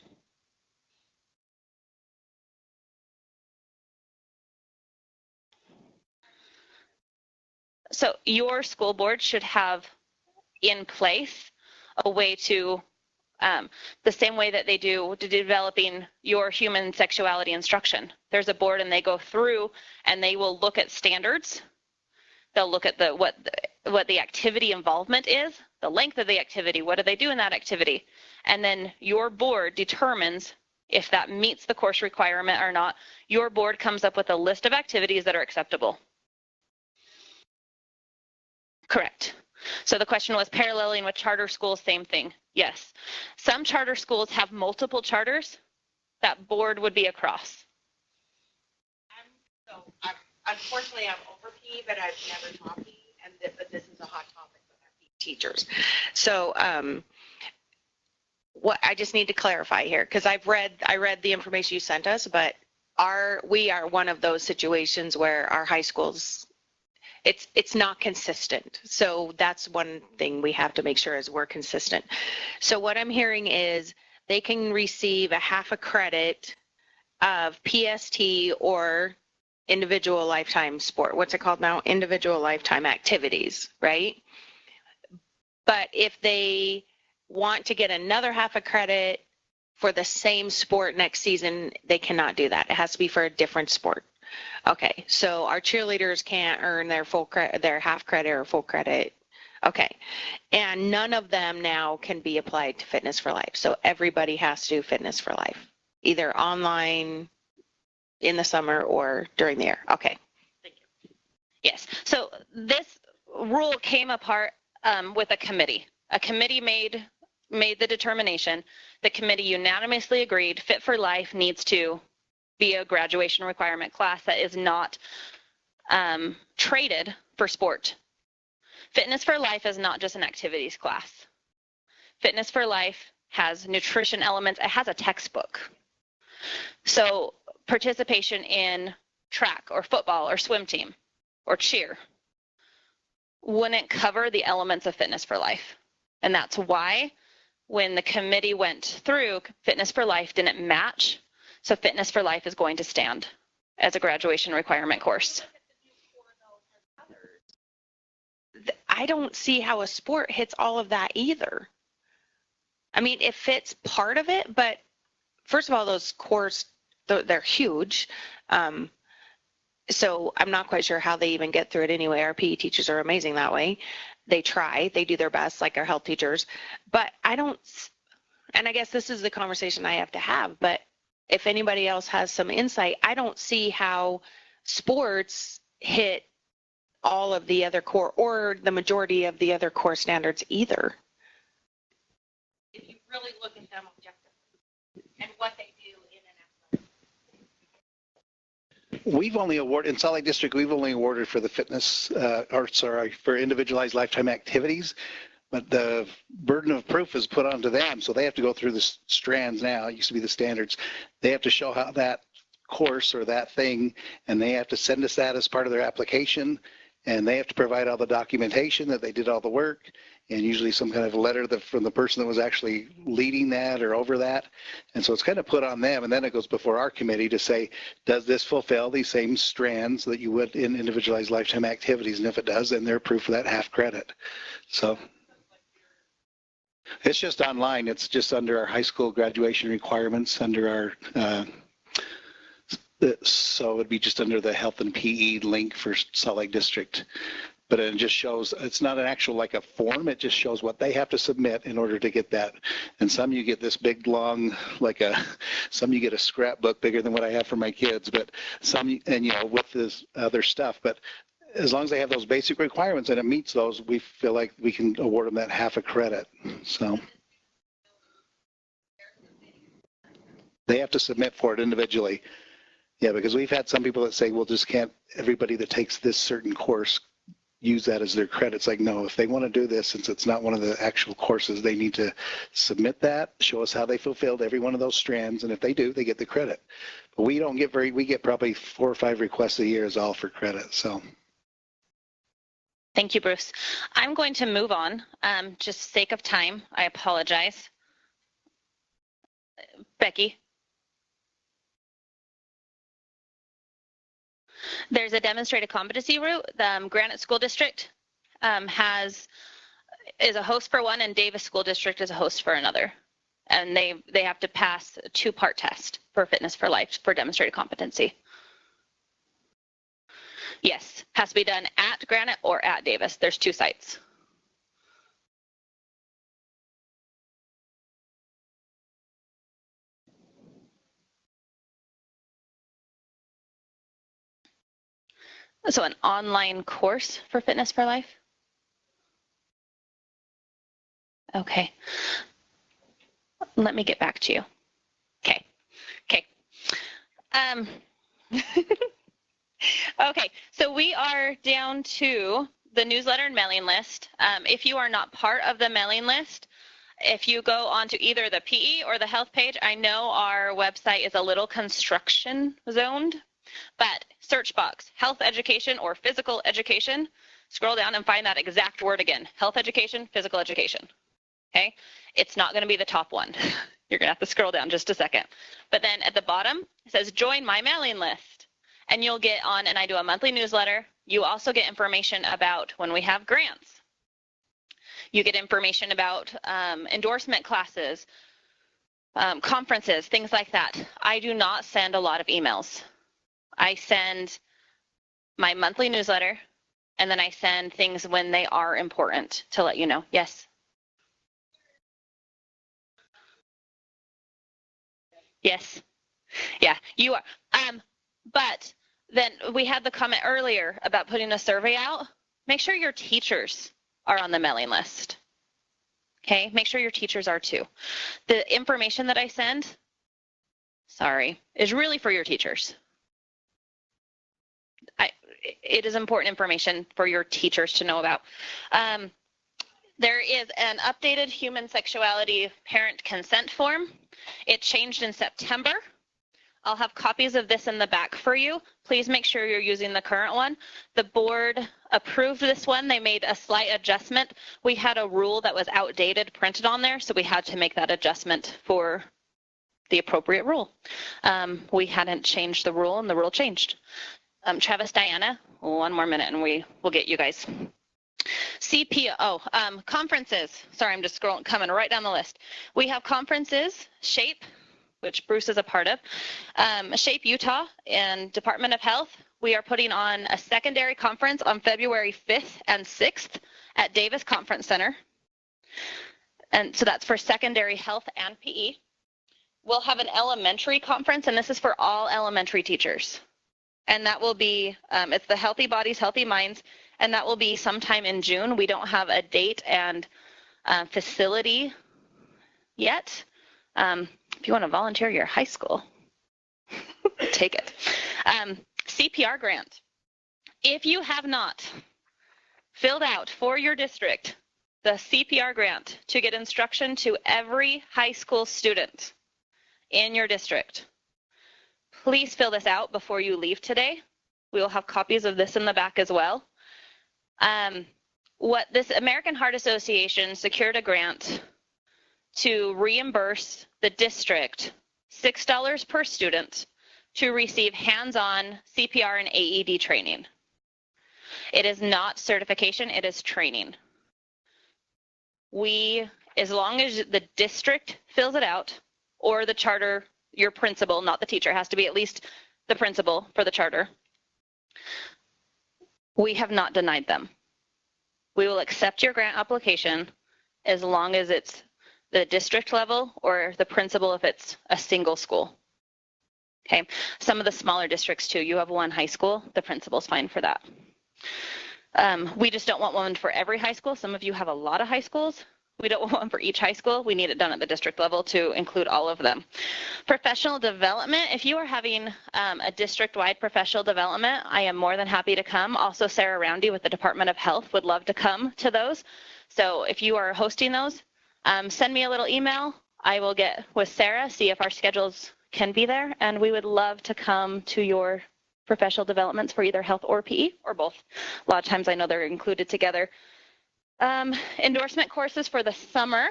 So your school board should have in place a way to, the same way that they do to developing your human sexuality instruction. There's a board and they go through and they will look at standards. They'll look at what the activity involvement is, the length of the activity, what do they do in that activity, and then your board determines if that meets the course requirement or not. Your board comes up with a list of activities that are acceptable. Correct. So the question was paralleling with charter schools, same thing. Yes. Some charter schools have multiple charters. That board would be across. Unfortunately, I'm over PE, but I've never taught PE, but this is a hot topic with our PE teachers. So what I just need to clarify here, because I read the information you sent us, but we are one of those situations where our high schools, it's not consistent. So that's one thing we have to make sure is we're consistent. So what I'm hearing is they can receive a half a credit of PST or individual lifetime sport. What's it called now? Individual lifetime activities, right? But if they want to get another half a credit for the same sport next season, they cannot do that. It has to be for a different sport. Okay, so our cheerleaders can't earn their half credit or full credit. Okay, and none of them now can be applied to Fitness for Life. So everybody has to do Fitness for Life, either online, in the summer, or during the year. Okay. Thank you. Yes. So this rule came apart with a committee. A committee made the determination. The committee unanimously agreed Fit for Life needs to be a graduation requirement class that is not traded for sport. Fitness for Life is not just an activities class. Fitness for Life has nutrition elements. It has a textbook. So participation in track or football or swim team or cheer wouldn't cover the elements of Fitness for Life. And that's why when the committee went through, Fitness for Life didn't match. So Fitness for Life is going to stand as a graduation requirement course. I don't see how a sport hits all of that either. I mean, it fits part of it, but first of all, those cores, they're huge. So I'm not quite sure how they even get through it anyway. Our PE teachers are amazing that way. They try, they do their best, like our health teachers. But I don't, and I guess this is the conversation I have to have, but if anybody else has some insight, I don't see how sports hit all of the other core or the majority of the other core standards either. If you really look at them objectively and what they do in and outside. We've only awarded, in Salt Lake District, we've only awarded for the fitness, for individualized lifetime activities, but the burden of proof is put onto them, so they have to go through the strands now. It used to be the standards. They have to show how that course or that thing, and they have to send us that as part of their application, and they have to provide all the documentation that they did all the work, and usually some kind of letter from the person that was actually leading that or over that. And so it's kind of put on them, and then it goes before our committee to say, does this fulfill these same strands that you would in individualized lifetime activities? And if it does, then they're approved for that half credit. So it's just online. It's just under our high school graduation requirements, under our so it would be just under the health and PE link for Salt Lake District. But it just shows, it's not an actual like a form, it just shows what they have to submit in order to get that. And some you get this big long, some you get a scrapbook bigger than what I have for my kids, but some, and with this other stuff, but as long as they have those basic requirements and it meets those, we feel like we can award them that half a credit. So they have to submit for it individually. Yeah, because we've had some people that say, well, just can't everybody that takes this certain course use that as their credit. It's like, no, if they want to do this, since it's not one of the actual courses, they need to submit that, show us how they fulfilled every one of those strands, and if they do, they get the credit. But we don't get we get probably 4 or 5 requests a year is all for credit, so. Thank you, Bruce. I'm going to move on, just sake of time. I apologize. Becky. There's a demonstrated competency route. The Granite School District is a host for one, and Davis School District is a host for another. And they have to pass a 2-part test for Fitness for Life for demonstrated competency. Yes, has to be done at Granite or at Davis. There's 2 sites. So an online course for Fitness for Life? Okay. Let me get back to you. Okay. Okay. Okay, so we are down to the newsletter and mailing list. If you are not part of the mailing list, if you go onto either the PE or the health page, I know our website is a little construction zoned, but search box, health education or physical education, scroll down and find that exact word again, health education, physical education, okay? It's not gonna be the top one. You're gonna have to scroll down just a second. But then at the bottom, it says join my mailing list, and you'll get on, and I do a monthly newsletter. You also get information about when we have grants. You get information about endorsement classes, conferences, things like that. I do not send a lot of emails. I send my monthly newsletter, and then I send things when they are important to let you know. Yes? Yes. Yeah, you are. But then we had the comment earlier about putting a survey out. Make sure your teachers are on the mailing list. Okay, make sure your teachers are too. The information that I send, sorry, is really for your teachers. It is important information for your teachers to know about. There is an updated human sexuality parent consent form. It changed in September. I'll have copies of this in the back for you. Please make sure you're using the current one. The board approved this one. They made a slight adjustment. We had a rule that was outdated printed on there, so we had to make that adjustment for the appropriate rule. We hadn't changed the rule, and the rule changed. Travis, Diana, 1 more minute and we will get you guys. Conferences. Sorry, I'm just coming right down the list. We have conferences, SHAPE, which Bruce is a part of, SHAPE Utah and Department of Health. We are putting on a secondary conference on February 5th and 6th at Davis Conference Center. And so that's for secondary health and PE. We'll have an elementary conference, and this is for all elementary teachers. And that will be, it's the Healthy Bodies, Healthy Minds, and that will be sometime in June. We don't have a date and facility yet. If you want to volunteer your high school, take it. Cpr Grant. If you have not filled out for your district the Cpr Grant to get instruction to every high school student in your district, please fill this out before you leave today. We will have copies of this in the back as well. What this American Heart Association secured a grant to reimburse the district $6 per student to receive hands-on CPR and AED training. It is not certification, it is training. As long as the district fills it out, or the charter, your principal, not the teacher, has to be at least the principal for the charter, we have not denied them. We will accept your grant application as long as it's the district level or the principal if it's a single school. Okay, some of the smaller districts too, you have one high school, the principal's fine for that. We just don't want one for every high school. Some of you have a lot of high schools. We don't want one for each high school. We need it done at the district level to include all of them. Professional development, if you are having a district-wide professional development, I am more than happy to come. Also, Sarah Roundy with the Department of Health would love to come to those. So if you are hosting those, send me a little email. I will get with Sarah, see if our schedules can be there, and we would love to come to your professional developments for either health or PE or both. A lot of times I know they're included together. Endorsement courses for the summer.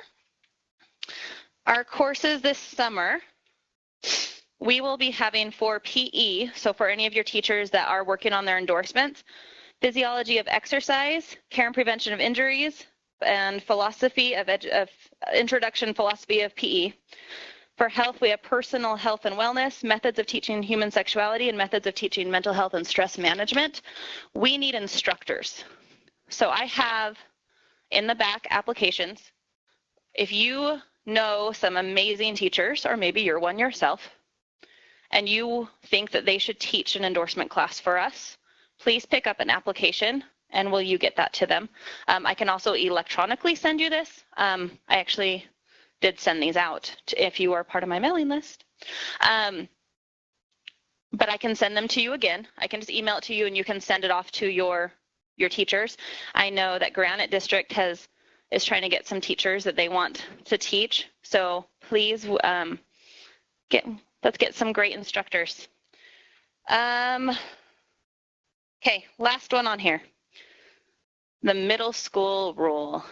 Our courses this summer, we will be having for PE, so for any of your teachers that are working on their endorsements, physiology of exercise, care and prevention of injuries, and philosophy of introduction philosophy of PE. For health, we have personal health and wellness, methods of teaching human sexuality, and methods of teaching mental health and stress management. We need instructors. So I have in the back applications. If you know some amazing teachers, or maybe you're one yourself, and you think that they should teach an endorsement class for us, please pick up an application and will you get that to them. I can also electronically send you this. I actually did send these out if you are part of my mailing list. But I can send them to you again. I can just email it to you and you can send it off to your teachers. I know that Granite District is trying to get some teachers that they want to teach. So please let's get some great instructors. Okay, last one on here. The middle school rule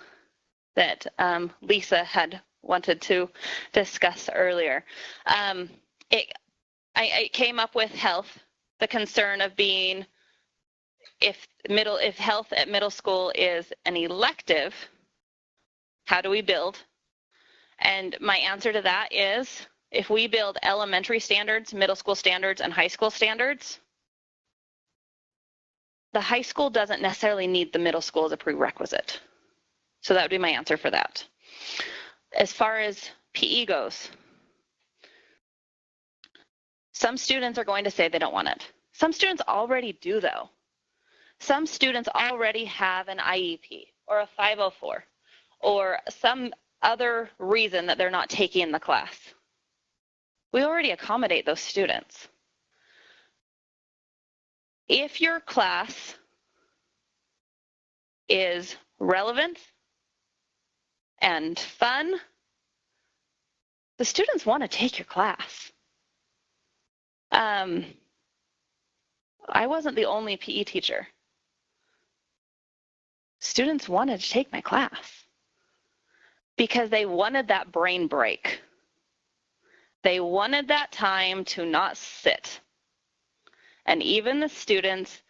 that Lisa had wanted to discuss earlier. I came up with health, the concern of being if health at middle school is an elective, how do we build? And my answer to that is if we build elementary standards, middle school standards, and high school standards, the high school doesn't necessarily need the middle school as a prerequisite. So that would be my answer for that. As far as PE goes, some students are going to say they don't want it. Some students already do, though. Some students already have an IEP or a 504 or some other reason that they're not taking the class. We already accommodate those students. If your class is relevant and fun, the students want to take your class. I wasn't the only PE teacher. Students wanted to take my class because they wanted that brain break. They wanted that time to not sit. And even the students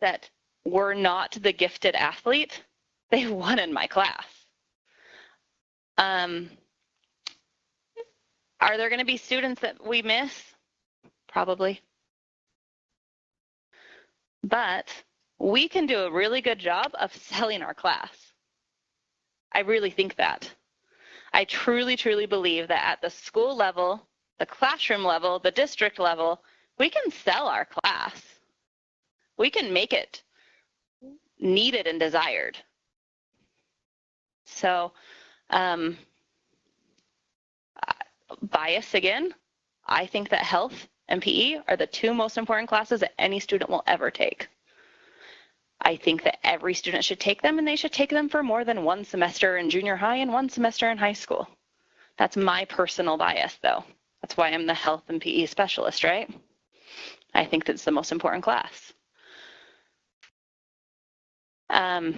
that were not the gifted athlete, they wanted my class. Are there going to be students that we miss? Probably. But we can do a really good job of selling our class. I really think that. I truly, truly believe that at the school level, the classroom level, the district level, we can sell our class. We can make it needed and desired. So, bias again, I think that health and PE are the two most important classes that any student will ever take. I think that every student should take them, and they should take them for more than one semester in junior high and one semester in high school. That's my personal bias, though. That's why I'm the health and PE specialist, right? I think that's the most important class. I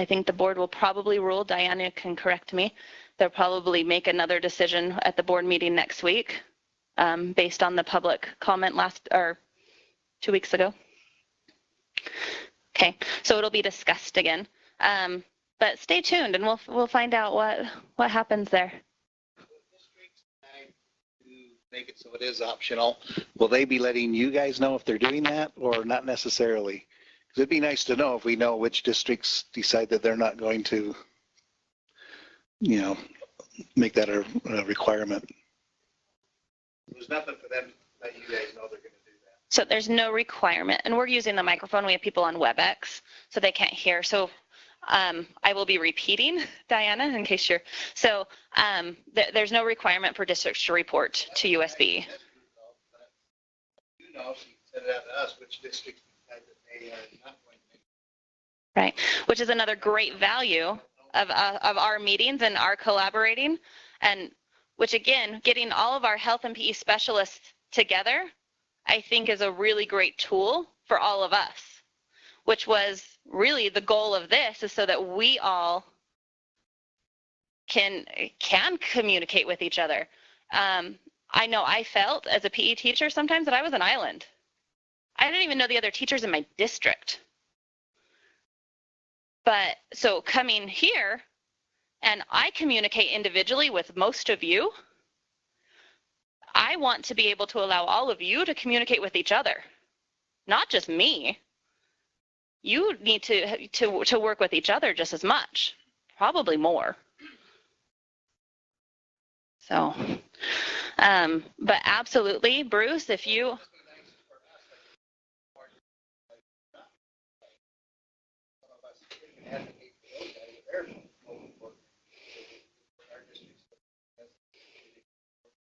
think the board will probably rule, Diana can correct me, they'll probably make another decision at the board meeting next week based on the public comment 2 weeks ago. Okay, so it'll be discussed again. But stay tuned and we'll find out what happens there. Make it so it is optional. Will they be letting you guys know if they're doing that or not necessarily? Because it'd be nice to know if we know which districts decide that they're not going to, make that a requirement. There's nothing for them to let you guys know they're going to do that. So there's no requirement, and we're using the microphone. We have people on WebEx, so they can't hear. So I will be repeating, Diana, in case you're, so there's no requirement for districts to report to USB. You know, so you can send it out to us, which districts decide that they are not going to make. Right, which is another great value of our meetings and our collaborating, and which again, getting all of our health and PE specialists together, I think is a really great tool for all of us, which was really the goal of this, is so that we all can communicate with each other. I know I felt as a PE teacher sometimes that I was an island. I didn't even know the other teachers in my district. But so coming here, and I communicate individually with most of you, I want to be able to allow all of you to communicate with each other, not just me. You need to work with each other just as much, probably more. So, but absolutely, Bruce, if you.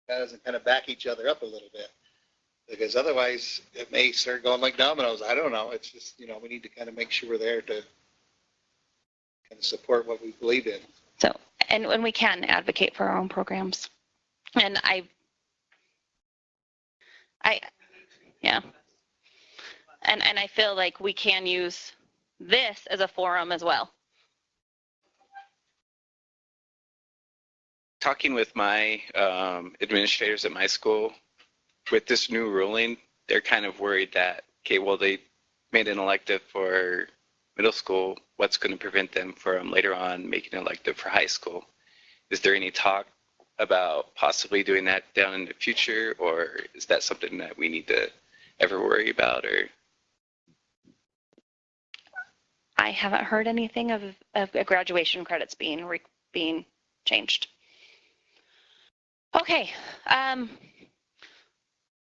Guys and kind of back each other up a little bit, because otherwise it may start going like dominoes. I don't know. It's just, you know, we need to kind of make sure we're there to kind of support what we believe in. So, and when we can advocate for our own programs, and yeah, and I feel like we can use this as a forum as well. Talking with my administrators at my school, with this new ruling, they're kind of worried that, okay, well, they made an elective for middle school. What's going to prevent them from later on making an elective for high school? Is there any talk about possibly doing that down in the future, or is that something that we need to ever worry about? Or I haven't heard anything of graduation credits being changed. Okay,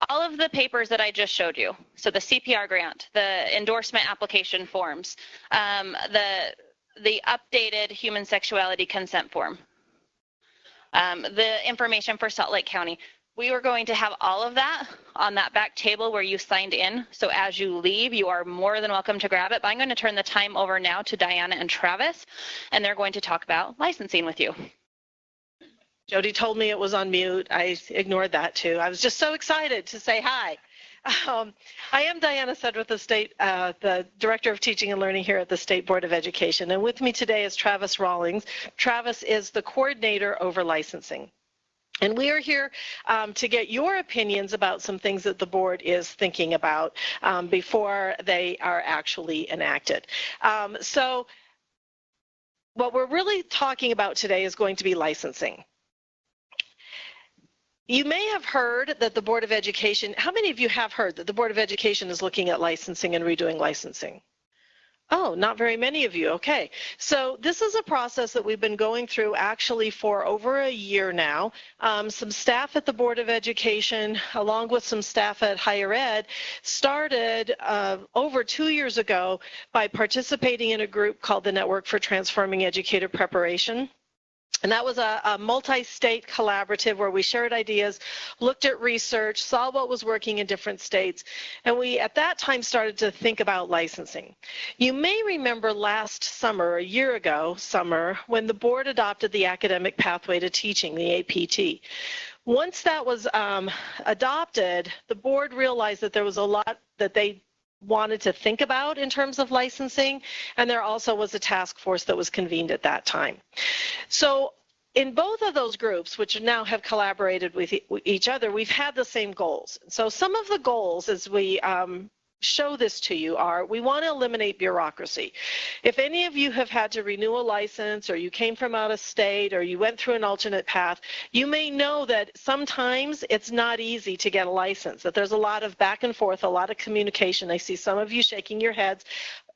all of the papers that I just showed you, so the CPR grant, the endorsement application forms, the updated human sexuality consent form, the information for Salt Lake County, we were going to have all of that on that back table where you signed in. So as you leave, you are more than welcome to grab it. But I'm going to turn the time over now to Diana and Travis, and they're going to talk about licensing with you. Jody told me it was on mute. I ignored that too. I was just so excited to say hi. I am Diana Sedgwick, the Director of Teaching and Learning here at the State Board of Education. And with me today is Travis Rawlings. Travis is the coordinator over licensing. And we are here to get your opinions about some things that the board is thinking about before they are actually enacted. So what we're really talking about today is going to be licensing. You may have heard that the Board of Education, how many of you have heard that the Board of Education is looking at licensing and redoing licensing? Oh, not very many of you. Okay. So this is a process that we've been going through actually for over a year now. Some staff at the Board of Education, along with some staff at Higher Ed, started over 2 years ago by participating in a group called the Network for Transforming Educator Preparation. And that was a multi-state collaborative where we shared ideas, looked at research, saw what was working in different states, and we at that time started to think about licensing. You may remember last summer, a year ago summer, when the board adopted the Academic Pathway to Teaching, the APT. Once that was adopted, the board realized that there was a lot that they wanted to think about in terms of licensing, and there also was a task force that was convened at that time. So in both of those groups, which now have collaborated with each other, we've had the same goals. So some of the goals as we show this to you are, we want to eliminate bureaucracy. If any of you have had to renew a license, or you came from out of state, or you went through an alternate path, you may know that sometimes it's not easy to get a license, that there's a lot of back and forth, a lot of communication. I see some of you shaking your heads.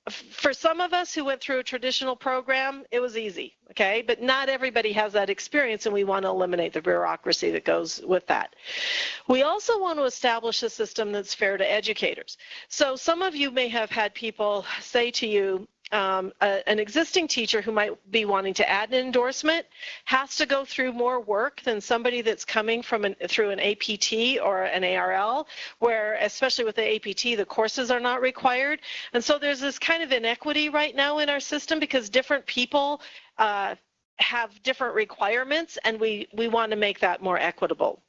for some of us who went through a traditional program, it was easy, okay? But not everybody has that experience, and we want to eliminate the bureaucracy that goes with that. We also want to establish a system that's fair to educators. So some of you may have had people say to you, an existing teacher who might be wanting to add an endorsement has to go through more work than somebody that's coming from through an APT or an ARL, where especially with the APT, the courses are not required. And so there's this kind of inequity right now in our system because different people have different requirements, and we want to make that more equitable.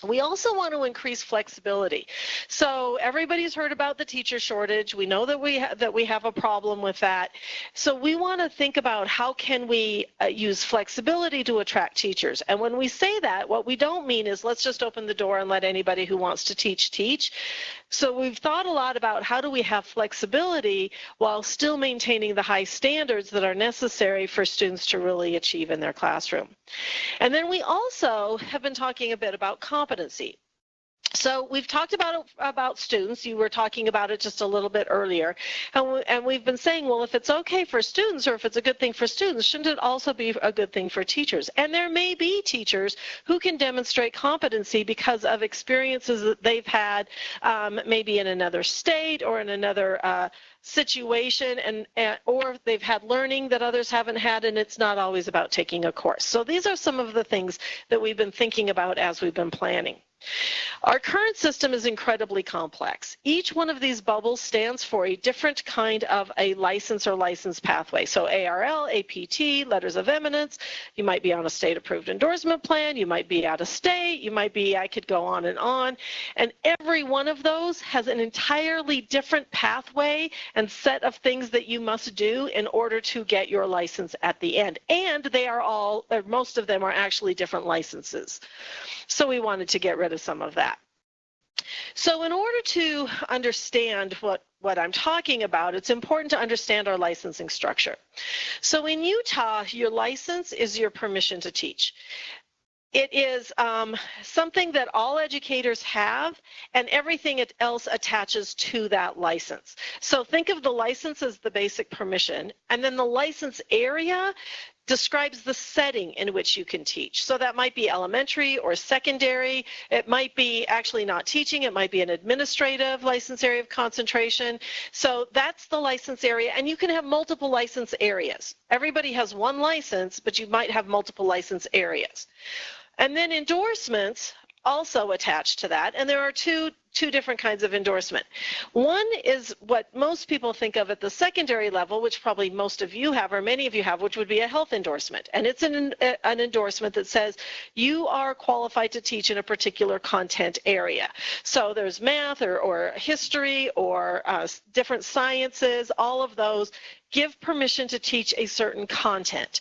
We also want to increase flexibility. So everybody's heard about the teacher shortage. We know that we have a problem with that. So we want to think about how can we use flexibility to attract teachers. And when we say that, what we don't mean is let's just open the door and let anybody who wants to teach, teach. So we've thought a lot about how do we have flexibility while still maintaining the high standards that are necessary for students to really achieve in their classroom. And then we also have been talking a bit about competency. So we've talked about students. You were talking about it just a little bit earlier. And we've been saying, well, if it's okay for students or if it's a good thing for students, shouldn't it also be a good thing for teachers? And there may be teachers who can demonstrate competency because of experiences that they've had maybe in another state or in another situation, or they've had learning that others haven't had, and it's not always about taking a course. So these are some of the things that we've been thinking about as we've been planning. Our current system is incredibly complex. Each one of these bubbles stands for a different kind of a license or license pathway. So ARL, APT, letters of eminence, you might be on a state-approved endorsement plan, you might be out of state, you might be, I could go on. And every one of those has an entirely different pathway and set of things that you must do in order to get your license at the end. And they are all, or most of them are actually different licenses. So we wanted to get rid of some of that. So in order to understand what I'm talking about, it's important to understand our licensing structure. So in Utah, your license is your permission to teach. It is something that all educators have, and everything else attaches to that license. So think of the license as the basic permission, and then the license area describes the setting in which you can teach. So that might be elementary or secondary. It might be actually not teaching. It might be an administrative license area of concentration. So that's the license area, and you can have multiple license areas. Everybody has one license, but you might have multiple license areas. And then endorsements also attached to that, and there are two different kinds of endorsement. One is what most people think of at the secondary level, which probably most of you have or many of you have, which would be a health endorsement. And it's an endorsement that says you are qualified to teach in a particular content area. So there's math or history or different sciences, all of those give permission to teach a certain content.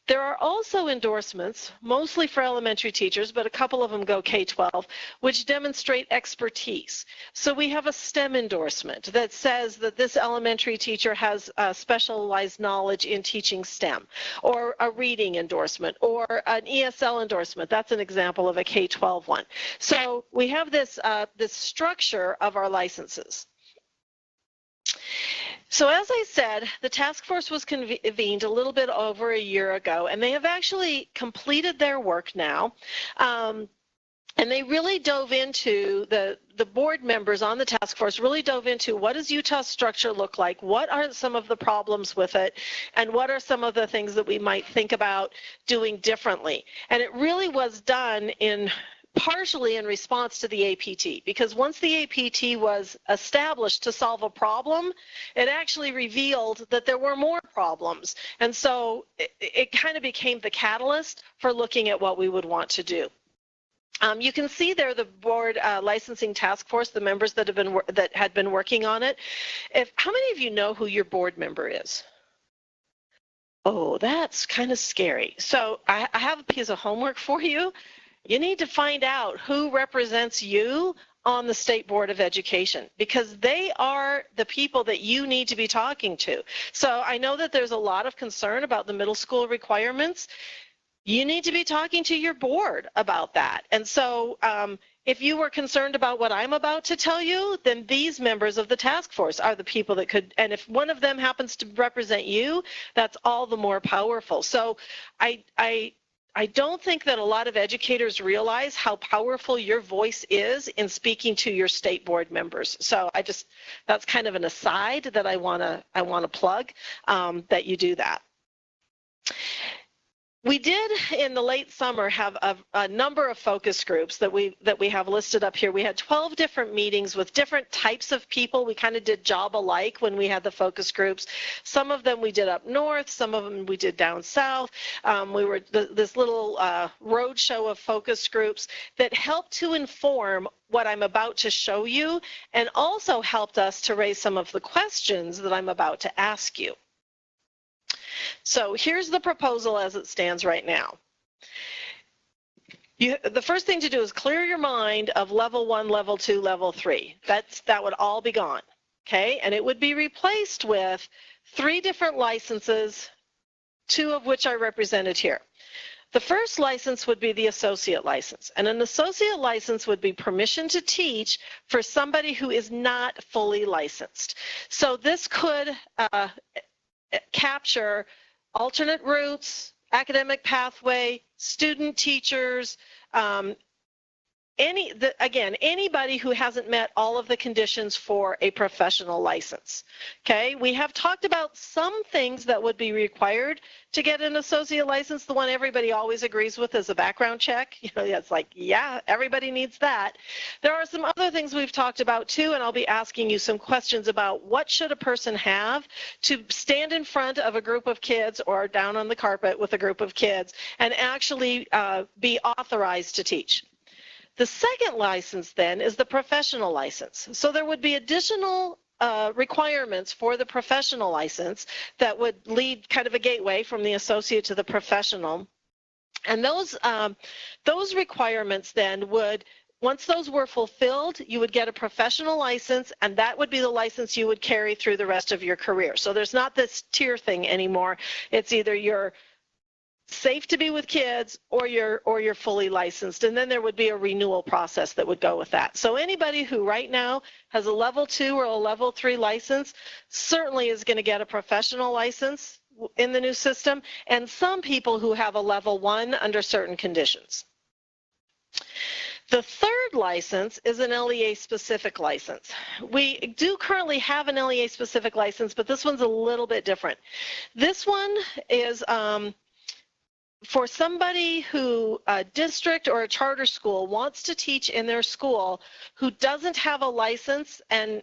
There are also endorsements, mostly for elementary teachers, but a couple of them go K-12, which demonstrate expertise. So we have a STEM endorsement that says that this elementary teacher has specialized knowledge in teaching STEM, or a reading endorsement, or an ESL endorsement. That's an example of a K-12 one. So we have this structure of our licenses. So as I said, the task force was convened a little bit over a year ago, and they have actually completed their work now. And they really dove into, the board members on the task force really dove into what does Utah's structure look like, what are some of the problems with it, and what are some of the things that we might think about doing differently. And it really was done partially in response to the APT, because once the APT was established to solve a problem, it actually revealed that there were more problems. And so it kind of became the catalyst for looking at what we would want to do. You can see there the board licensing task force, the members that had been working on it. How many of you know who your board member is? Oh, that's kind of scary. So I have a piece of homework for you. You need to find out who represents you on the State Board of Education, because they are the people that you need to be talking to. So I know that there's a lot of concern about the middle school requirements. You need to be talking to your board about that. And so if you were concerned about what I'm about to tell you, then these members of the task force are the people that could, and if one of them happens to represent you, that's all the more powerful. So I don't think that a lot of educators realize how powerful your voice is in speaking to your state board members. So that's kind of an aside that I want to plug, that you do that. We did in the late summer have a number of focus groups that we have listed up here. We had 12 different meetings with different types of people. We kind of did job alike when we had the focus groups. Some of them we did up north, some of them we did down south. We were this little road show of focus groups that helped to inform what I'm about to show you, and also helped us to raise some of the questions that I'm about to ask you. So here's the proposal as it stands right now. The first thing to do is clear your mind of level 1, level 2, level 3. That would all be gone, okay? And it would be replaced with 3 different licenses, 2 of which are represented here. The first license would be the associate license, and an associate license would be permission to teach for somebody who is not fully licensed. So this could capture alternate routes, academic pathway, student teachers, anybody who hasn't met all of the conditions for a professional license. Okay, we have talked about some things that would be required to get an associate license. The one everybody always agrees with is a background check. You know, it's like, yeah, everybody needs that. There are some other things we've talked about too, and I'll be asking you some questions about what should a person have to stand in front of a group of kids or down on the carpet with a group of kids and actually be authorized to teach. The second license then is the professional license. So there would be additional requirements for the professional license that would lead kind of a gateway from the associate to the professional. And those requirements then would, once those were fulfilled, you would get a professional license, and that would be the license you would carry through the rest of your career. So there's not this tier thing anymore. It's either you're safe to be with kids or you're fully licensed, and then there would be a renewal process that would go with that. So anybody who right now has a level 2 or a level 3 license certainly is going to get a professional license in the new system, and some people who have a level 1 under certain conditions. The third license is an LEA specific license. We do currently have an LEA specific license, but this one's a little bit different. This one is for somebody who a district or a charter school wants to teach in their school who doesn't have a license and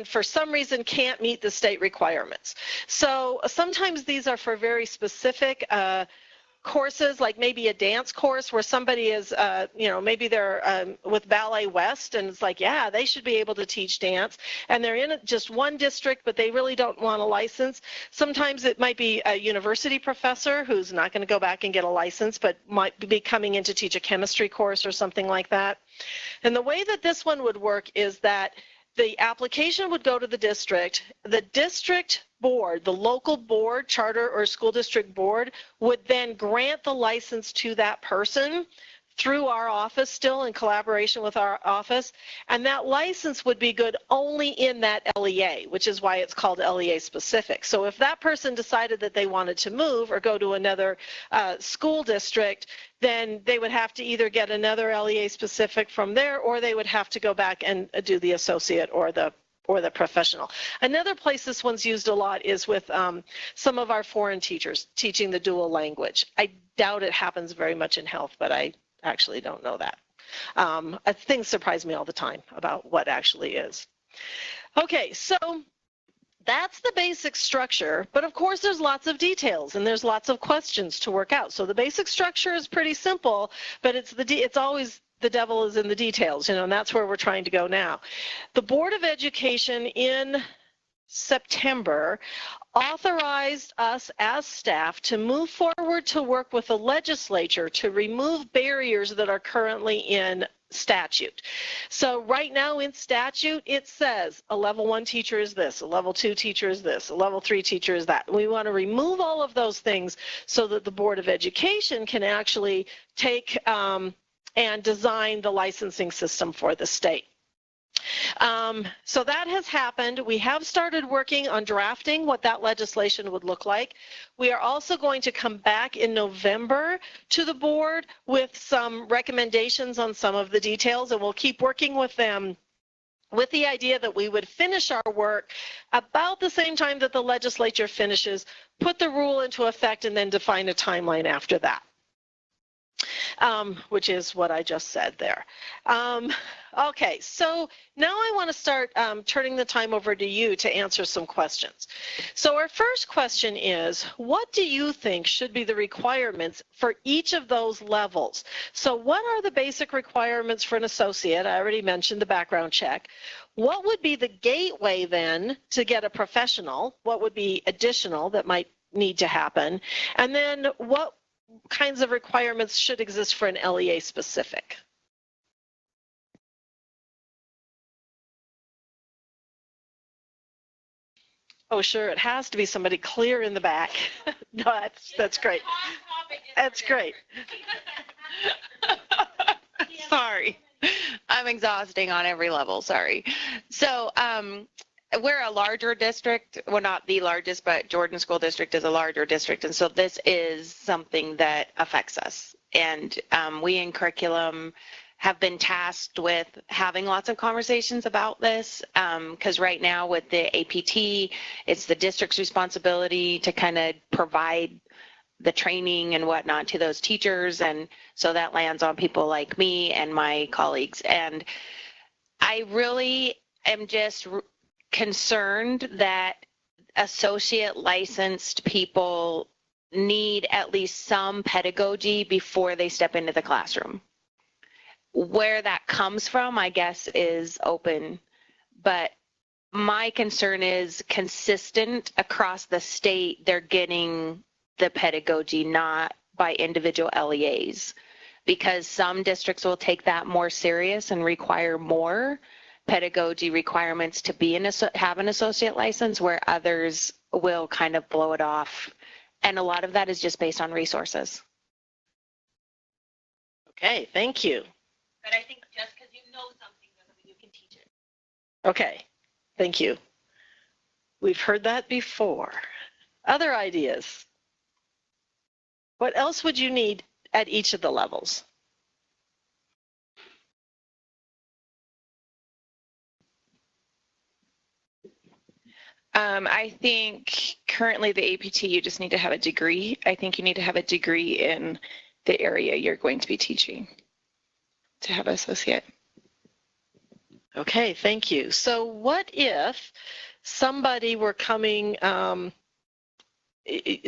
for some reason can't meet the state requirements. So sometimes these are for very specific courses, like maybe a dance course where somebody is, maybe they're with Ballet West, and it's like, yeah, they should be able to teach dance, and they're in just one district, but they really don't want a license. Sometimes it might be a university professor who's not going to go back and get a license, but might be coming in to teach a chemistry course or something like that. And the way that this one would work is that the application would go to the district board, the local board, charter or school district board, would then grant the license to that person through our office, still in collaboration with our office, and that license would be good only in that LEA, which is why it's called LEA specific. So if that person decided that they wanted to move or go to another school district, then they would have to either get another LEA specific from there, or they would have to go back and do the associate or the professional. Another place this one's used a lot is with some of our foreign teachers teaching the dual language. I doubt it happens very much in health, but I actually don't know that. Things surprise me all the time about what actually is. Okay, so that's the basic structure, but of course there's lots of details and there's lots of questions to work out. So the basic structure is pretty simple, but it's always the devil is in the details, and that's where we're trying to go now. The Board of Education in September authorized us as staff to move forward to work with the legislature to remove barriers that are currently in statute. So right now in statute, it says a level 1 teacher is this, a level 2 teacher is this, a level 3 teacher is that. We want to remove all of those things so that the Board of Education can actually take and design the licensing system for the state. So that has happened. We have started working on drafting what that legislation would look like. We are also going to come back in November to the board with some recommendations on some of the details, and we'll keep working with them with the idea that we would finish our work about the same time that the legislature finishes, put the rule into effect, and then define a timeline after that. Which is what I just said there. Okay, so now I want to start turning the time over to you to answer some questions. So our first question is, what do you think should be the requirements for each of those levels? So what are the basic requirements for an associate? I already mentioned the background check. What would be the gateway then to get a professional? What would be additional that might need to happen? And then what kinds of requirements should exist for an LEA specific? Oh, sure, it has to be somebody clear in the back. No, that's great. That's great. Sorry, I'm exhausting on every level, sorry. So we're a larger district, well, not the largest, but Jordan School District is a larger district, and so this is something that affects us. And we in curriculum have been tasked with having lots of conversations about this, because right now with the APT, it's the district's responsibility to kind of provide the training and whatnot to those teachers, and so that lands on people like me and my colleagues. And I really am just concerned that associate licensed people need at least some pedagogy before they step into the classroom. Where that comes from, I guess, is open, but my concern is consistent across the state. They're getting the pedagogy, not by individual LEAs, because some districts will take that more serious and require more pedagogy requirements to be have an associate license, where others will kind of blow it off. And a lot of that is just based on resources. Okay, thank you. But I think just because you know something doesn't mean you can teach it. Okay, thank you. We've heard that before. Other ideas? What else would you need at each of the levels? I think currently the APT, you just need to have a degree. I think you need to have a degree in the area you're going to be teaching to have an associate. Okay, thank you. So what if somebody were coming,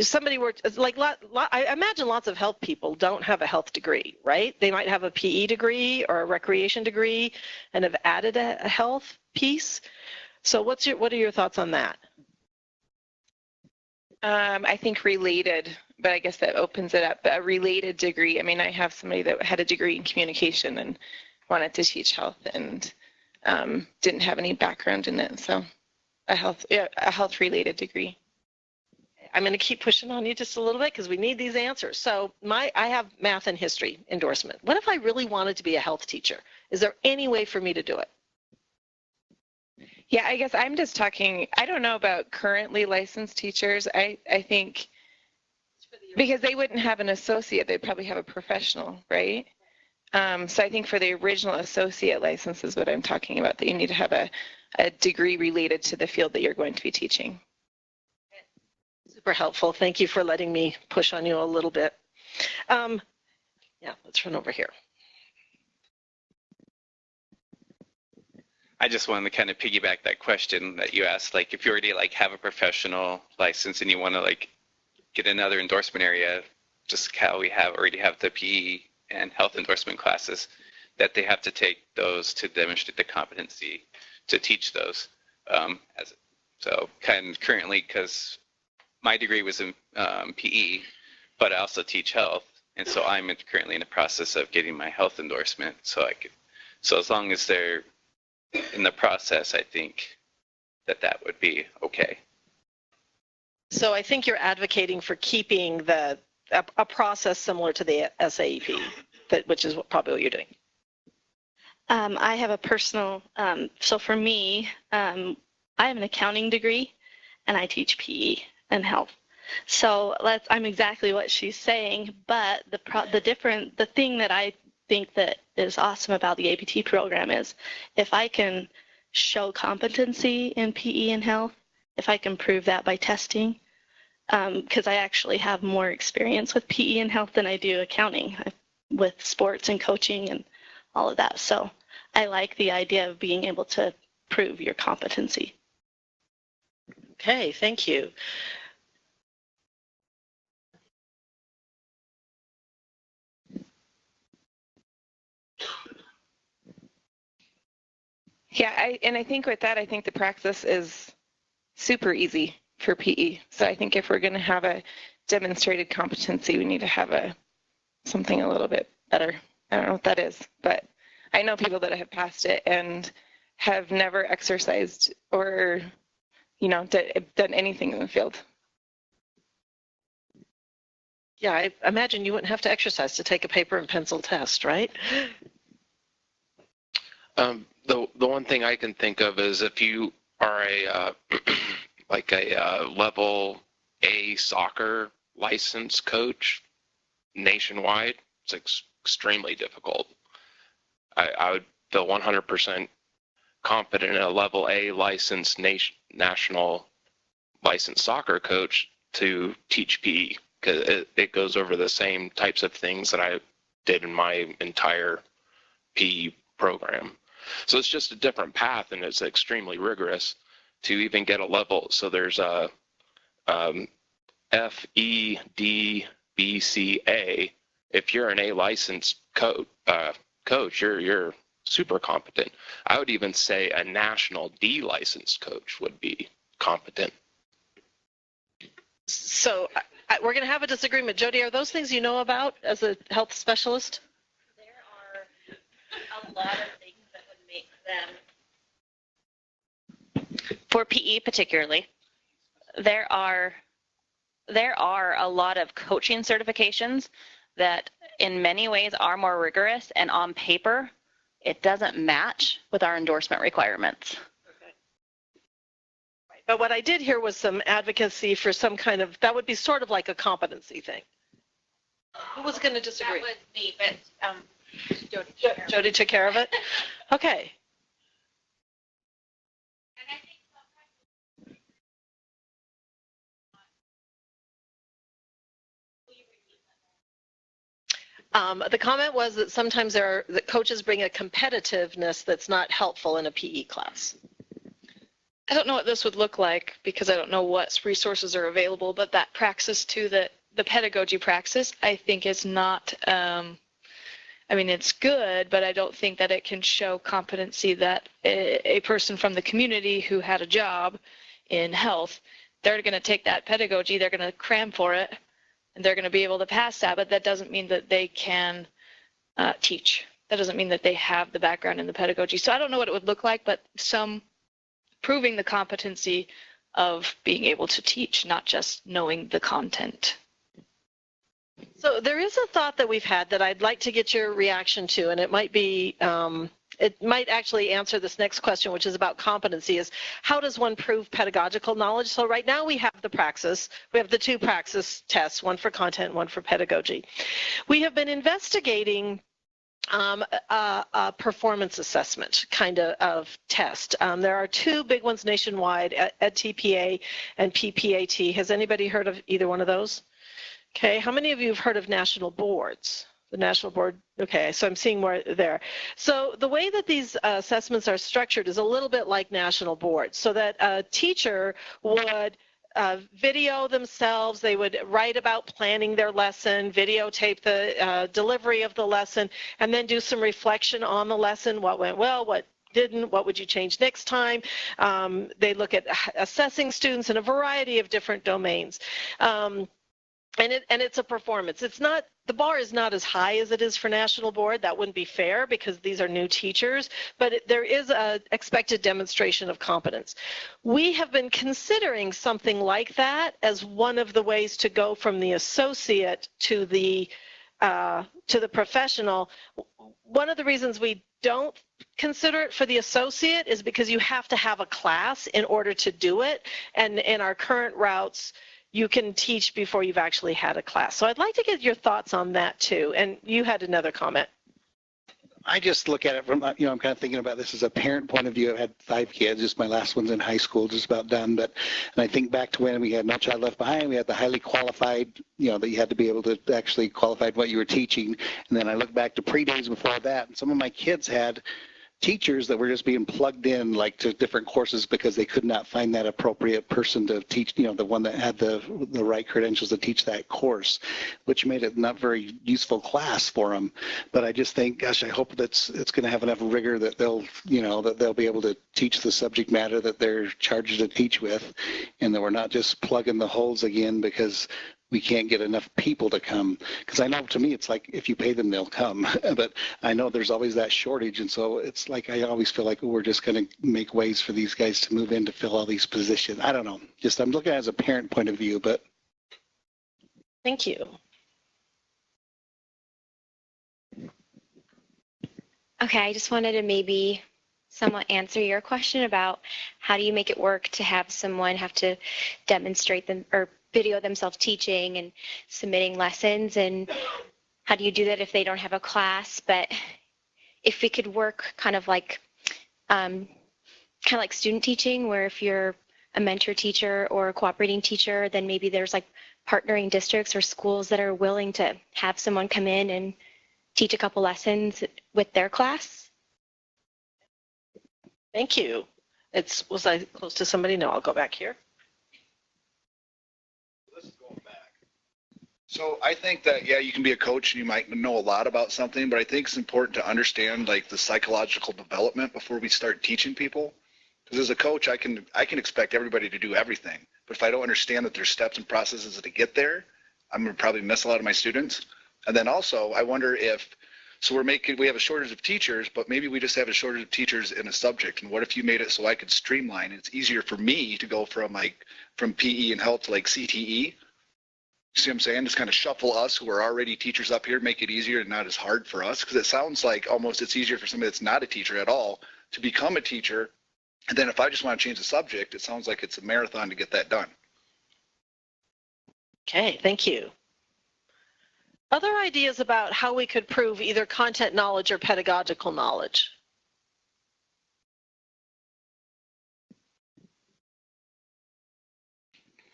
somebody were, like, I imagine lots of health people don't have a health degree, right? They might have a PE degree or a recreation degree and have added a health piece. So what are your thoughts on that? I think related, but I guess that opens it up. But a related degree, I mean, I have somebody that had a degree in communication and wanted to teach health and didn't have any background in it. So a health related degree. I'm going to keep pushing on you just a little bit because we need these answers. So I have math and history endorsement. What if I really wanted to be a health teacher? Is there any way for me to do it? Yeah, I guess I'm just talking, I don't know about currently licensed teachers. I think because they wouldn't have an associate, they'd probably have a professional, right? So I think for the original associate license is what I'm talking about, that you need to have a degree related to the field that you're going to be teaching. Super helpful. Thank you for letting me push on you a little bit. Yeah, let's run over here. I just wanted to kind of piggyback that question that you asked, like if you already like have a professional license and you want to like get another endorsement area, just how we already have the PE and health endorsement classes, that they have to take those to demonstrate the competency to teach those. So kind of currently, because my degree was in PE, but I also teach health, and so I'm currently in the process of getting my health endorsement so I could So as long as they're in the process, I think that would be okay. So I think you're advocating for keeping a process similar to the SAEP, which is probably what you're doing. I have a personal, so for me, I have an accounting degree and I teach PE and health. So I'm exactly what she's saying, but the thing that I think that is awesome about the APT program is if I can show competency in PE and health, if I can prove that by testing, because I actually have more experience with PE and health than I do accounting with sports and coaching and all of that. So I like the idea of being able to prove your competency. Okay, thank you. Yeah, I think with that, I think the praxis is super easy for PE. So I think if we're going to have a demonstrated competency, we need to have something a little bit better. I don't know what that is, but I know people that have passed it and have never exercised or, done anything in the field. Yeah, I imagine you wouldn't have to exercise to take a paper and pencil test, right? The one thing I can think of is if you are a level A soccer license coach nationwide, it's extremely difficult. I would feel 100% confident in a level A licensed national licensed soccer coach to teach PE because it goes over the same types of things that I did in my entire PE program. So it's just a different path, and it's extremely rigorous to even get a level. So there's a F, E, D, B, C, A. If you're an A licensed coach, you're super competent. I would even say a national D licensed coach would be competent. So we're going to have a disagreement. Jody, are those things you know about as a health specialist? There are a lot of things that would make them, for PE particularly, there are a lot of coaching certifications that in many ways are more rigorous, and on paper, it doesn't match with our endorsement requirements. But what I did hear was some advocacy for some kind of, that would be sort of like a competency thing. Who was going to disagree? That was me, but Jody took care of it? Okay. The comment was that sometimes that coaches bring a competitiveness that's not helpful in a PE class. I don't know what this would look like because I don't know what resources are available, but that praxis to the pedagogy praxis, I think is not, it's good, but I don't think that it can show competency that a person from the community who had a job in health, they're going to take that pedagogy, they're going to cram for it, and they're going to be able to pass that, but that doesn't mean that they can teach. That doesn't mean that they have the background in the pedagogy. So I don't know what it would look like, but proving the competency of being able to teach, not just knowing the content. So there is a thought that we've had that I'd like to get your reaction to, and it might be, it might actually answer this next question, which is about competency, is how does one prove pedagogical knowledge? So right now we have the praxis. We have the two praxis tests, one for content, one for pedagogy. We have been investigating a performance assessment kind of test. There are two big ones nationwide, at TPA and PPAT. Has anybody heard of either one of those? Okay, how many of you have heard of national boards? The national board, okay, so I'm seeing more there. So the way that these assessments are structured is a little bit like national boards, so that a teacher would video themselves, they would write about planning their lesson, videotape the delivery of the lesson, and then do some reflection on the lesson, what went well, what didn't, what would you change next time. They look at assessing students in a variety of different domains. And it's a performance. It's not, the bar is not as high as it is for national board. That wouldn't be fair because these are new teachers, but there is a expected demonstration of competence. We have been considering something like that as one of the ways to go from the associate to the professional. One of the reasons we don't consider it for the associate is because you have to have a class in order to do it. And in our current routes, you can teach before you've actually had a class. So I'd like to get your thoughts on that too. And you had another comment. I just look at it from, I'm kind of thinking about this as a parent point of view. I've had 5 kids, just my last one's in high school, just about done. And I think back to when we had No Child Left Behind, we had the highly qualified, that you had to be able to actually qualify what you were teaching. And then I look back to pre-days before that, and some of my kids had teachers that were just being plugged in like to different courses because they could not find that appropriate person to teach, the one that had the right credentials to teach that course, which made it not very useful class for them. But I just think, gosh, I hope it's going to have enough rigor that they'll be able to teach the subject matter that they're charged to teach with, and that we're not just plugging the holes again because we can't get enough people to come. Because I know, to me, it's like if you pay them, they'll come. But I know there's always that shortage, and so it's like I always feel like we're just going to make ways for these guys to move in to fill all these positions. I don't know. Just I'm looking at it as a parent point of view, but. Thank you. Okay, I just wanted to maybe somewhat answer your question about how do you make it work to have someone have to demonstrate them or video themselves teaching and submitting lessons, and how do you do that if they don't have a class? But if we could work kind of like student teaching, where if you're a mentor teacher or a cooperating teacher, then maybe there's like partnering districts or schools that are willing to have someone come in and teach a couple lessons with their class. Thank you. Was I close to somebody? No, I'll go back here. So I think that, yeah, you can be a coach and you might know a lot about something, but I think it's important to understand like the psychological development before we start teaching people. Because as a coach, I can expect everybody to do everything. But if I don't understand that there's steps and processes to get there, I'm going to probably miss a lot of my students. And then also, I wonder if, so we have a shortage of teachers, but maybe we just have a shortage of teachers in a subject. And what if you made it so I could streamline? It's easier for me to go from PE and health to like CTE. See what I'm saying? Just kind of shuffle us who are already teachers up here, make it easier and not as hard for us. Because it sounds like almost it's easier for somebody that's not a teacher at all to become a teacher. And then if I just want to change the subject, it sounds like it's a marathon to get that done. Okay, thank you. Other ideas about how we could prove either content knowledge or pedagogical knowledge?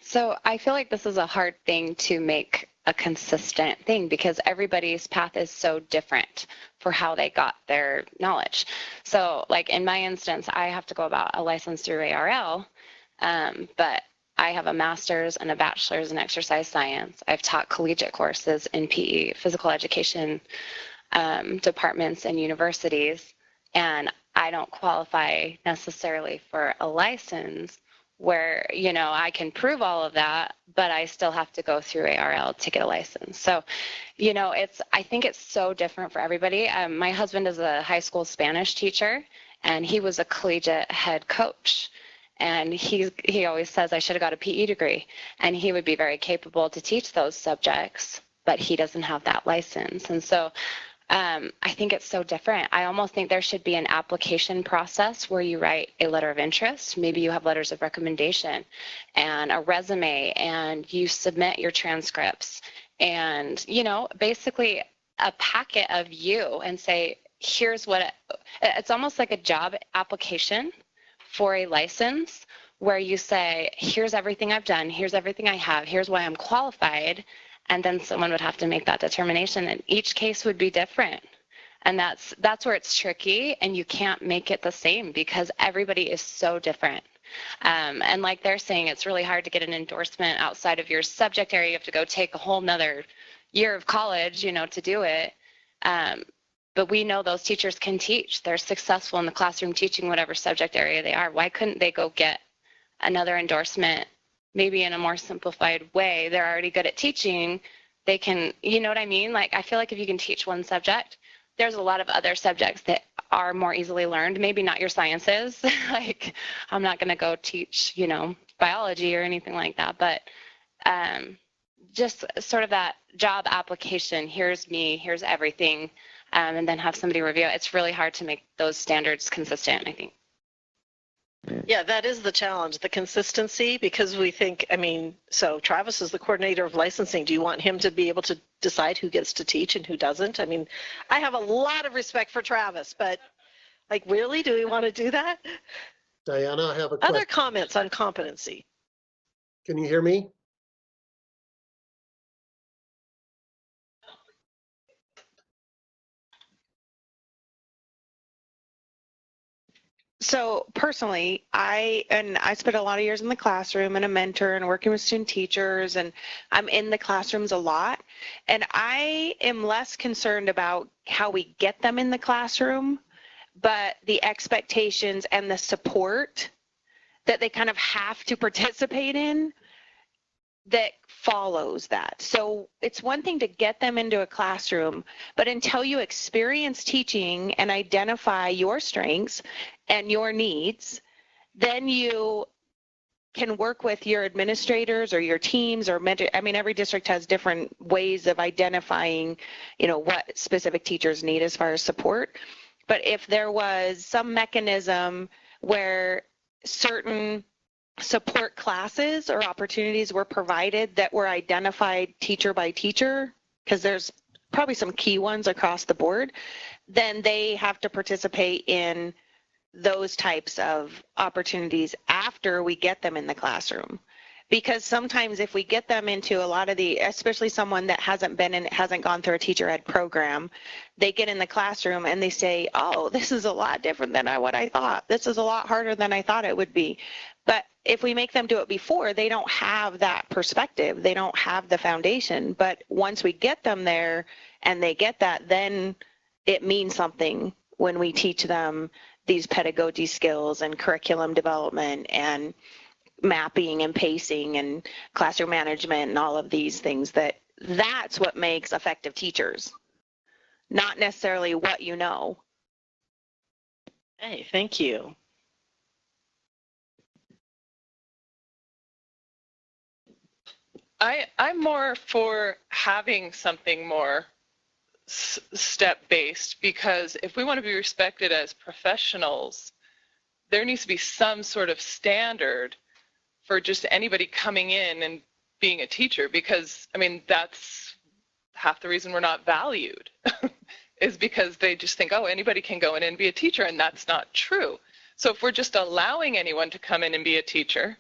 So I feel like this is a hard thing to make a consistent thing because everybody's path is so different for how they got their knowledge. So like in my instance, I have to go about a license through ARL, but I have a master's and a bachelor's in exercise science. I've taught collegiate courses in PE, physical education departments and universities, and I don't qualify necessarily for a license where, I can prove all of that, but I still have to go through ARL to get a license. So, I think it's so different for everybody. My husband is a high school Spanish teacher, and he was a collegiate head coach. And he always says, I should have got a PE degree. And he would be very capable to teach those subjects, but he doesn't have that license. And so I think it's so different. I almost think there should be an application process where you write a letter of interest. Maybe you have letters of recommendation and a resume, and you submit your transcripts and, basically a packet of you and say, here's what it's almost like a job application for a license where you say, here's everything I've done, here's everything I have, here's why I'm qualified. And then someone would have to make that determination, and each case would be different. And that's where it's tricky, and you can't make it the same because everybody is so different. And like they're saying, it's really hard to get an endorsement outside of your subject area. You have to go take a whole nother year of college, to do it. But we know those teachers can teach. They're successful in the classroom teaching whatever subject area they are. Why couldn't they go get another endorsement maybe in a more simplified way. They're already good at teaching. They can, you know what I mean? Like, I feel like if you can teach one subject, there's a lot of other subjects that are more easily learned. Maybe not your sciences. Like, I'm not going to go teach, you know, biology or anything like that, but just sort of that job application. Here's me, here's everything, and then have somebody review it. It's really hard to make those standards consistent, I think. Yeah, that is the challenge, the consistency, because we think, I mean, so Travis is the coordinator of licensing. Do you want him to be able to decide who gets to teach and who doesn't? I mean, I have a lot of respect for Travis, but like, really, do we want to do that? Diana, I have a question. Other comments on competency? Can you hear me? So personally, I spent a lot of years in the classroom and a mentor and working with student teachers, and I'm in the classrooms a lot. And I am less concerned about how we get them in the classroom, but the expectations and the support that they kind of have to participate in that follows that. So it's one thing to get them into a classroom, but until you experience teaching and identify your strengths and your needs, then you can work with your administrators or your teams or mentor. I mean, every district has different ways of identifying, you know, what specific teachers need as far as support. But if there was some mechanism where certain support classes or opportunities were provided that were identified teacher by teacher, because there's probably some key ones across the board, then they have to participate in those types of opportunities after we get them in the classroom. Because sometimes if we get them into a lot of the, especially someone that hasn't gone through a teacher ed program, they get in the classroom and they say, oh, this is a lot different than what I thought. This is a lot harder than I thought it would be. But if we make them do it before, they don't have that perspective. They don't have the foundation. But once we get them there and they get that, then it means something when we teach them these pedagogy skills and curriculum development and mapping and pacing and classroom management and all of these things. That's what makes effective teachers, not necessarily what you know. Hey, thank you. I'm more for having something more step-based, because if we want to be respected as professionals, there needs to be some sort of standard for just anybody coming in and being a teacher, because, I mean, that's half the reason we're not valued is because they just think, oh, anybody can go in and be a teacher, and that's not true. So if we're just allowing anyone to come in and be a teacher,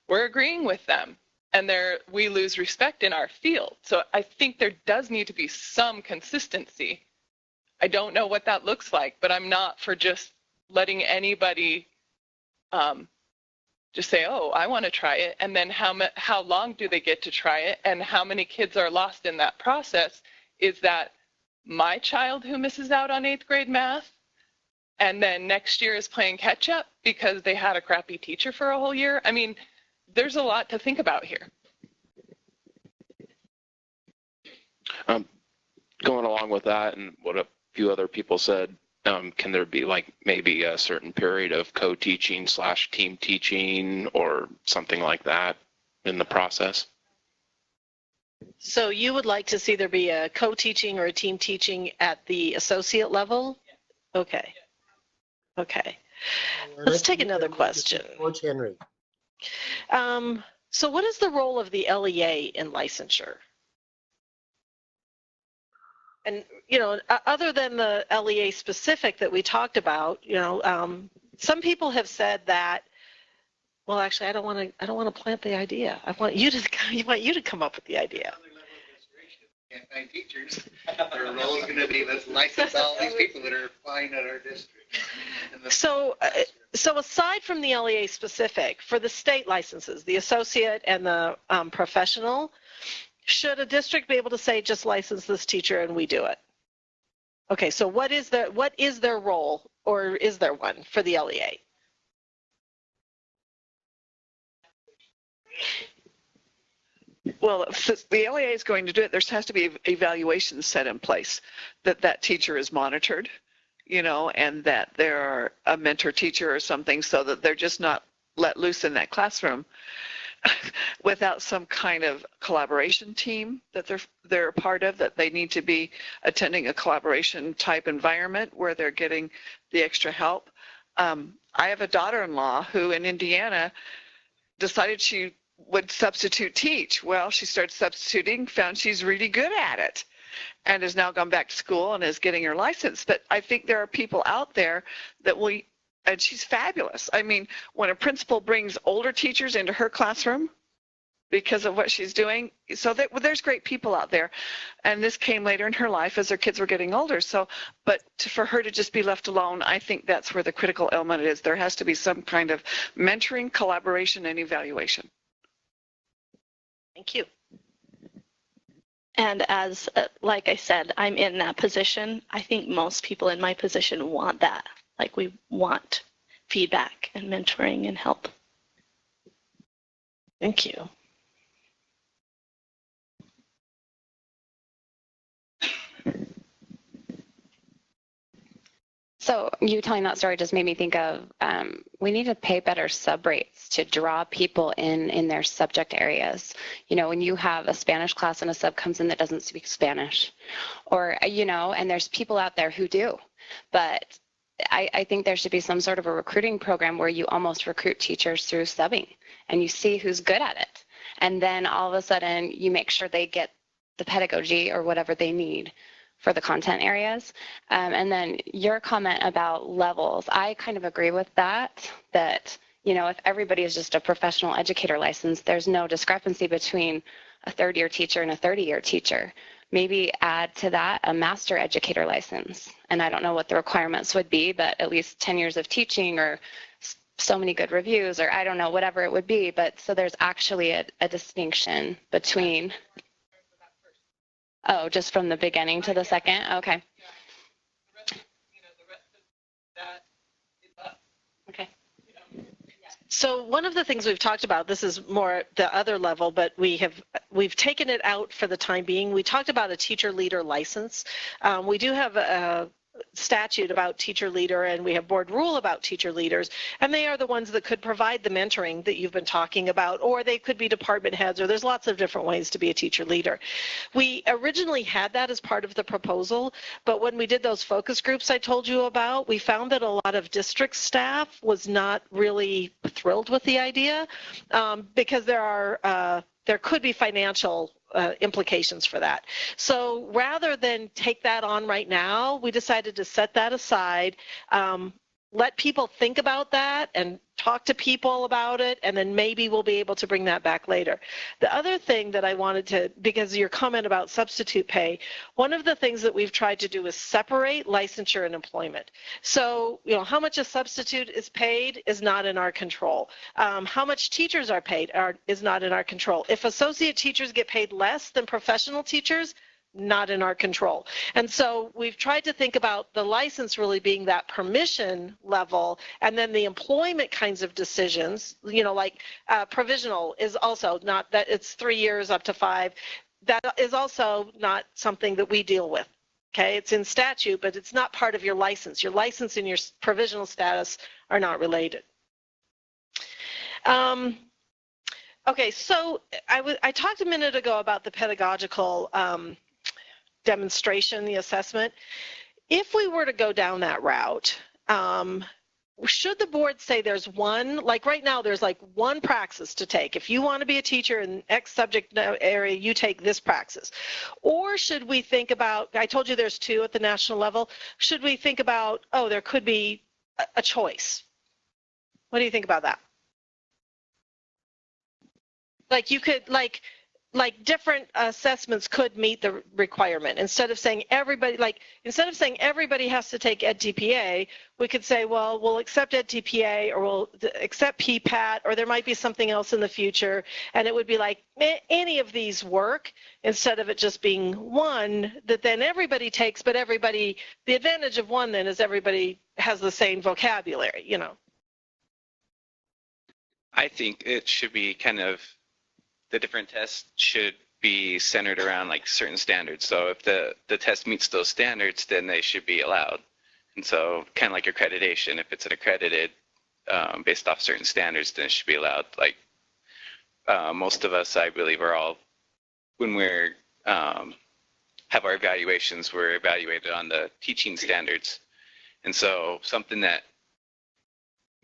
we're agreeing with them, and we lose respect in our field. So I think there does need to be some consistency. I don't know what that looks like, but I'm not for just letting anybody just say, oh, I want to try it, and then how long do they get to try it, and how many kids are lost in that process? Is that my child who misses out on 8th grade math, and then next year is playing catch up because they had a crappy teacher for a whole year? I mean, there's a lot to think about here. Going along with that and what a few other people said, can there be like maybe a certain period of co-teaching / team teaching or something like that in the process? So you would like to see there be a co-teaching or a team teaching at the associate level? Okay. Okay. Let's take another question. Coach Henry. So what is the role of the LEA in licensure? And, you know, other than the LEA specific that we talked about, you know, some people have said that, well, actually, I don't want to plant the idea. I want you to come up with the idea. Can't find teachers. Their role is going to be, let's license all these people that are applying at our district. So aside from the LEA specific, for the state licenses, the associate and the professional, should a district be able to say, just license this teacher and we do it? Okay, so what is their role, or is there one for the LEA? Well, if the LEA is going to do it, there has to be evaluations set in place that that teacher is monitored, you know, and that they're a mentor teacher or something, so that they're just not let loose in that classroom without some kind of collaboration team that they're a part of, that they need to be attending a collaboration type environment where they're getting the extra help. I have a daughter-in-law who in Indiana decided she would substitute teach. Well, she started substituting, found she's really good at it, and has now gone back to school and is getting her license. But I think there are people out there that will, and she's fabulous. I mean, when a principal brings older teachers into her classroom because of what she's doing, so that, well, there's great people out there. And this came later in her life as her kids were getting older. So, but for her to just be left alone, I think that's where the critical element is. There has to be some kind of mentoring, collaboration, and evaluation. Thank you. And as, like I said, I'm in that position. I think most people in my position want that. Like, we want feedback and mentoring and help. Thank you. So you telling that story just made me think of we need to pay better sub rates to draw people in their subject areas. You know, when you have a Spanish class and a sub comes in that doesn't speak Spanish, or, you know, and there's people out there who do, but I think there should be some sort of a recruiting program where you almost recruit teachers through subbing and you see who's good at it. And then all of a sudden you make sure they get the pedagogy or whatever they need for the content areas. And then your comment about levels, I kind of agree with that, you know, if everybody is just a professional educator license, there's no discrepancy between a third-year teacher and a 30-year teacher. Maybe add to that a master educator license. And I don't know what the requirements would be, but at least 10 years of teaching or so many good reviews, or I don't know, whatever it would be. But so there's actually a distinction between, oh, just from the beginning to the second? Okay. Okay. So one of the things we've talked about, this is more the other level, but we've taken it out for the time being. We talked about a teacher leader license. We do have a statute about teacher leader, and we have board rule about teacher leaders, and they are the ones that could provide the mentoring that you've been talking about, or they could be department heads, or there's lots of different ways to be a teacher leader. We originally had that as part of the proposal, but when we did those focus groups I told you about, we found that a lot of district staff was not really thrilled with the idea because there could be financial implications for that. So rather than take that on right now, we decided to set that aside, let people think about that and talk to people about it, and then maybe we'll be able to bring that back later. The other thing that I wanted to, because of your comment about substitute pay, one of the things that we've tried to do is separate licensure and employment. So, you know, how much a substitute is paid is not in our control. How much teachers are paid is not in our control. If associate teachers get paid less than professional teachers, not in our control. And so we've tried to think about the license really being that permission level, and then the employment kinds of decisions, you know, like provisional is also not that it's 3 years up to 5. That is also not something that we deal with. Okay, it's in statute, but it's not part of your license. Your license and your provisional status are not related. Okay, so I talked a minute ago about the pedagogical demonstration, the assessment. If we were to go down that route, should the board say there's one, like right now there's like one praxis to take. If you want to be a teacher in X subject area, you take this praxis. Or should we think about, I told you there's 2 at the national level, should we think about, oh, there could be a choice? What do you think about that? Like you could, like different assessments could meet the requirement. Instead of saying everybody, has to take EdTPA, we could say, well, we'll accept EdTPA, or we'll accept PPAT, or there might be something else in the future, and it would be like any of these work, instead of it just being one that then everybody takes, but everybody, the advantage of one then is everybody has the same vocabulary, you know. I think it should be kind of the different tests should be centered around like certain standards. So if the test meets those standards, then they should be allowed. And so kind of like accreditation, if it's an accredited based off certain standards, then it should be allowed. Like most of us, I believe, are all, when we're have our evaluations, we're evaluated on the teaching standards. And so something that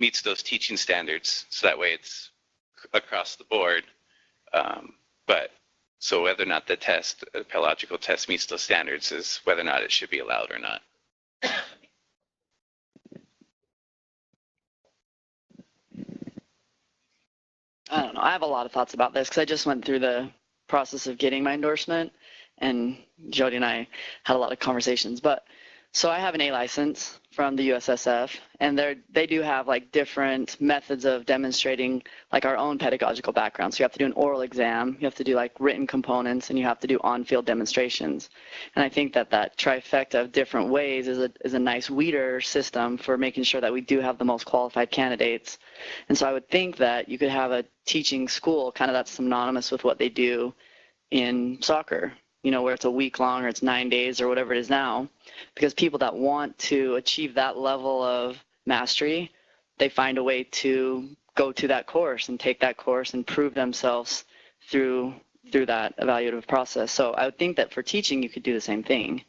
meets those teaching standards, so that way it's across the board. But so whether or not the test, the pedagogical test meets those standards is whether or not it should be allowed or not. I don't know. I have a lot of thoughts about this because I just went through the process of getting my endorsement, and Jody and I had a lot of conversations. But so I have an A license from the USSF, and they do have like different methods of demonstrating like our own pedagogical background. So you have to do an oral exam, you have to do like written components, and you have to do on-field demonstrations. And I think that that trifecta of different ways is a nice weeder system for making sure that we do have the most qualified candidates. And so I would think that you could have a teaching school kind of that's synonymous with what they do in soccer, you know, where it's a week long or it's 9 days or whatever it is now, because people that want to achieve that level of mastery, they find a way to go to that course and take that course and prove themselves through that evaluative process. So I would think that for teaching, you could do the same thing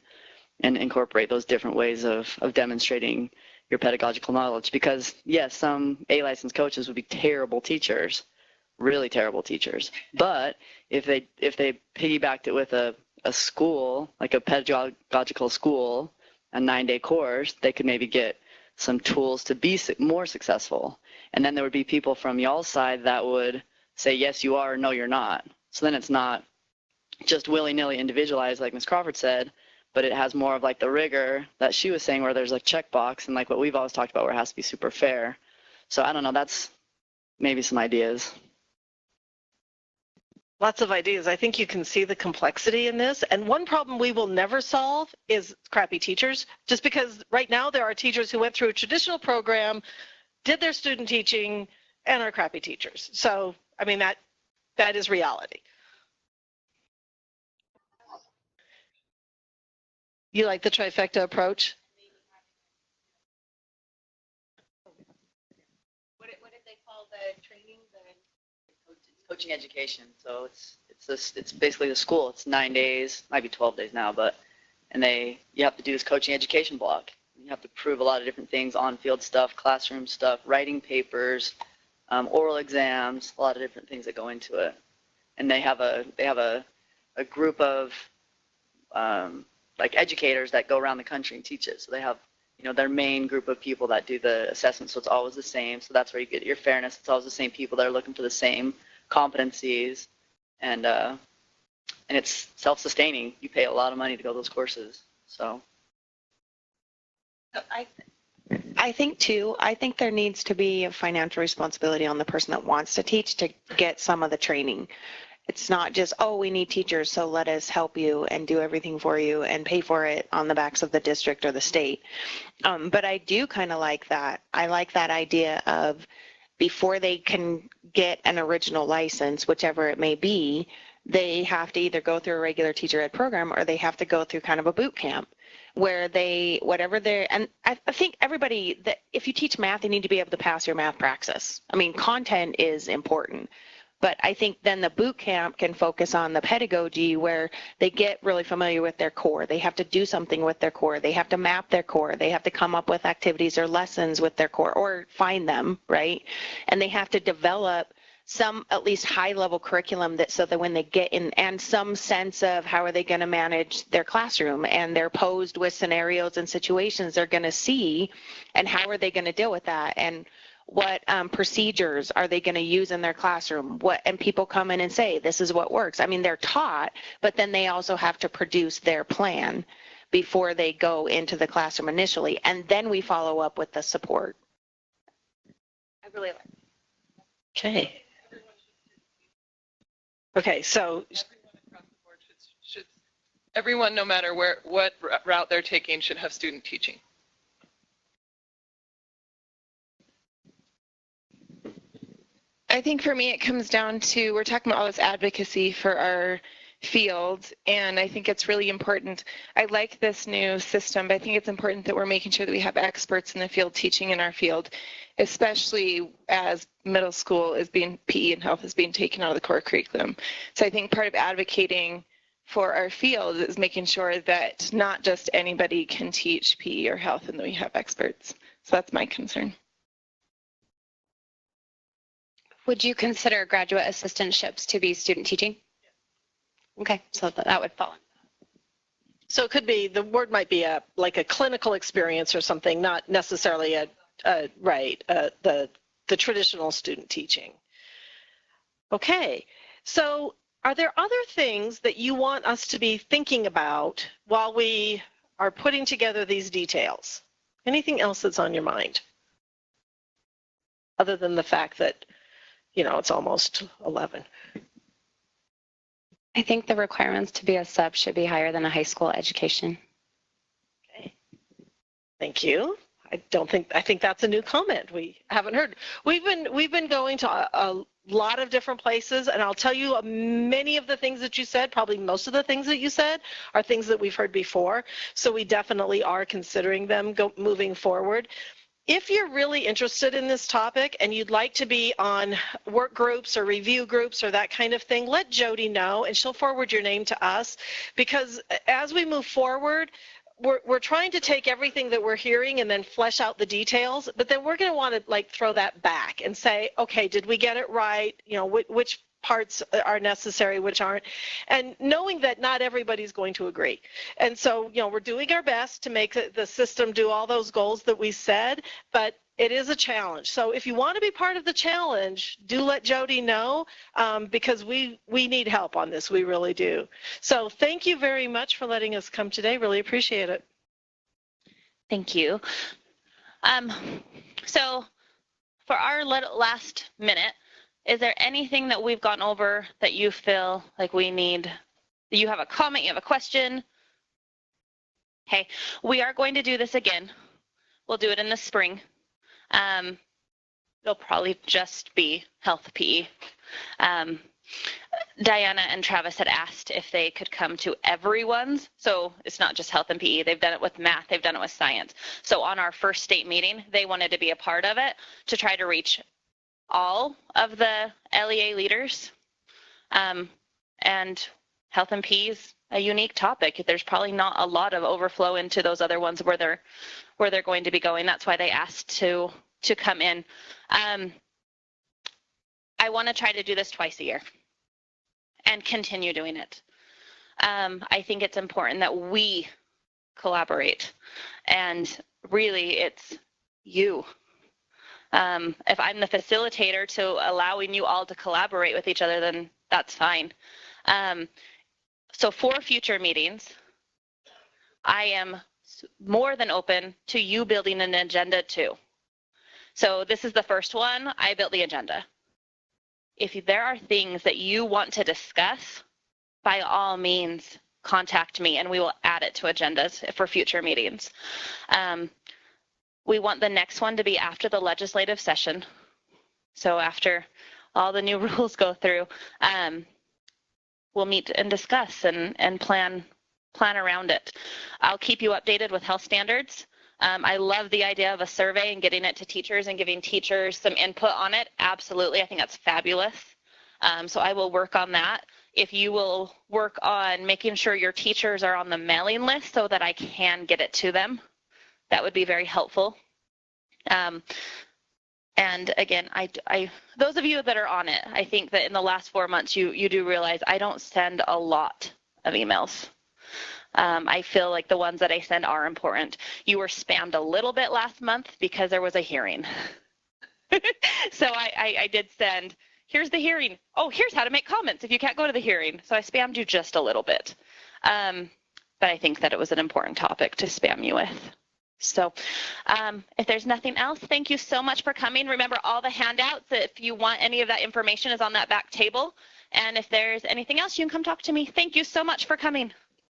and incorporate those different ways of demonstrating your pedagogical knowledge, because yes, some A-licensed coaches would be terrible teachers, really terrible teachers. But if they piggybacked it with a school, like a pedagogical school, a 9-day course, they could maybe get some tools to be more successful. And then there would be people from y'all's side that would say, yes, you are, or no, you're not. So then it's not just willy-nilly individualized, like Ms. Crawford said, but it has more of like the rigor that she was saying, where there's like checkbox and like what we've always talked about, where it has to be super fair. So I don't know, that's maybe some ideas. Lots of ideas. I think you can see the complexity in this. And one problem we will never solve is crappy teachers, just because right now there are teachers who went through a traditional program, did their student teaching, and are crappy teachers. So, I mean, that is reality. You like the trifecta approach? What did they call the training? Coaching education. So it's basically the school. It's 9 days, might be 12 days now, and you have to do this coaching education block. You have to prove a lot of different things, on-field stuff, classroom stuff, writing papers, oral exams, a lot of different things that go into it. And they have a group of like educators that go around the country and teach it. So they have, you know, their main group of people that do the assessment. So it's always the same. So that's where you get your fairness. It's always the same people that are looking for the same competencies, and it's self-sustaining. You pay a lot of money to go to those courses. So I think too, I think there needs to be a financial responsibility on the person that wants to teach to get some of the training. It's not just, oh, we need teachers, so let us help you and do everything for you and pay for it on the backs of the district or the state. But I do kind of like that. I like that idea of before they can get an original license, whichever it may be, they have to either go through a regular teacher ed program or they have to go through kind of a boot camp where and I think everybody, that if you teach math, you need to be able to pass your math praxis. I mean, content is important. But I think then the boot camp can focus on the pedagogy where they get really familiar with their core. They have to do something with their core. They have to map their core. They have to come up with activities or lessons with their core or find them, right? And they have to develop some at least high-level curriculum so that when they get in, and some sense of how are they going to manage their classroom, and they're posed with scenarios and situations they're going to see, and how are they going to deal with that, and what procedures are they going to use in their classroom? And people come in and say, this is what works. I mean, they're taught, but then they also have to produce their plan before they go into the classroom initially. And then we follow up with the support. I really like it. Okay. Okay, so everyone, no matter what route they're taking, should have student teaching. I think for me it comes down to, we're talking about all this advocacy for our field, and I think it's really important. I like this new system, but I think it's important that we're making sure that we have experts in the field teaching in our field, especially as middle school is being, PE and health is being taken out of the core curriculum. So I think part of advocating for our field is making sure that not just anybody can teach PE or health and that we have experts. So that's my concern. Would you consider graduate assistantships to be student teaching? Okay, so that would fall. So it could be, the word might be like a clinical experience or something, not necessarily the traditional student teaching. Okay, so are there other things that you want us to be thinking about while we are putting together these details? Anything else that's on your mind? Other than the fact that, you know, it's almost 11. I think the requirements to be a sub should be higher than a high school education. Okay. Thank you. I think that's a new comment we haven't heard. We've been going to a lot of different places, and I'll tell you many of the things that you said, probably most of the things that you said, are things that we've heard before. So we definitely are considering them moving forward. If you're really interested in this topic and you'd like to be on work groups or review groups or that kind of thing, let Jody know and she'll forward your name to us, because as we move forward, we're trying to take everything that we're hearing and then flesh out the details, but then we're going to want to like throw that back and say, okay, did we get it right? You know, which parts are necessary, which aren't, and knowing that not everybody's going to agree. And so, you know, we're doing our best to make the system do all those goals that we said, but it is a challenge. So if you want to be part of the challenge, do let Jody know, because we need help on this. We really do. So thank you very much for letting us come today. Really appreciate it. Thank you. So for our last minute, is there anything that we've gone over that you feel like we need? You have a comment, you have a question? Okay, we are going to do this again. We'll do it in the spring. It'll probably just be health PE. Diana and Travis had asked if they could come to everyone's. So it's not just health and PE. They've done it with math. They've done it with science. So on our first state meeting, they wanted to be a part of it to try to reach all of the LEA leaders, and health and PE is a unique topic. There's probably not a lot of overflow into those other ones where they're going to be going. That's why they asked to come in. I want to try to do this twice a year and continue doing it. I think it's important that we collaborate, and really it's you. If I'm the facilitator to allowing you all to collaborate with each other, then that's fine. So for future meetings, I am more than open to you building an agenda too. So this is the first one. I built the agenda. If there are things that you want to discuss, by all means, contact me and we will add it to agendas for future meetings. We want the next one to be after the legislative session. So after all the new rules go through, we'll meet and discuss and plan around it. I'll keep you updated with health standards. I love the idea of a survey and getting it to teachers and giving teachers some input on it. Absolutely, I think that's fabulous. So I will work on that. If you will work on making sure your teachers are on the mailing list so that I can get it to them, that would be very helpful. And again, those of you that are on it, I think that in the last 4 months, you do realize I don't send a lot of emails. I feel like the ones that I send are important. You were spammed a little bit last month because there was a hearing. So I did send, here's the hearing. Oh, here's how to make comments if you can't go to the hearing. So I spammed you just a little bit. But I think that it was an important topic to spam you with. So if there's nothing else, thank you so much for coming. Remember, all the handouts, if you want any of that information, is on that back table. And if there's anything else, you can come talk to me. Thank you so much for coming.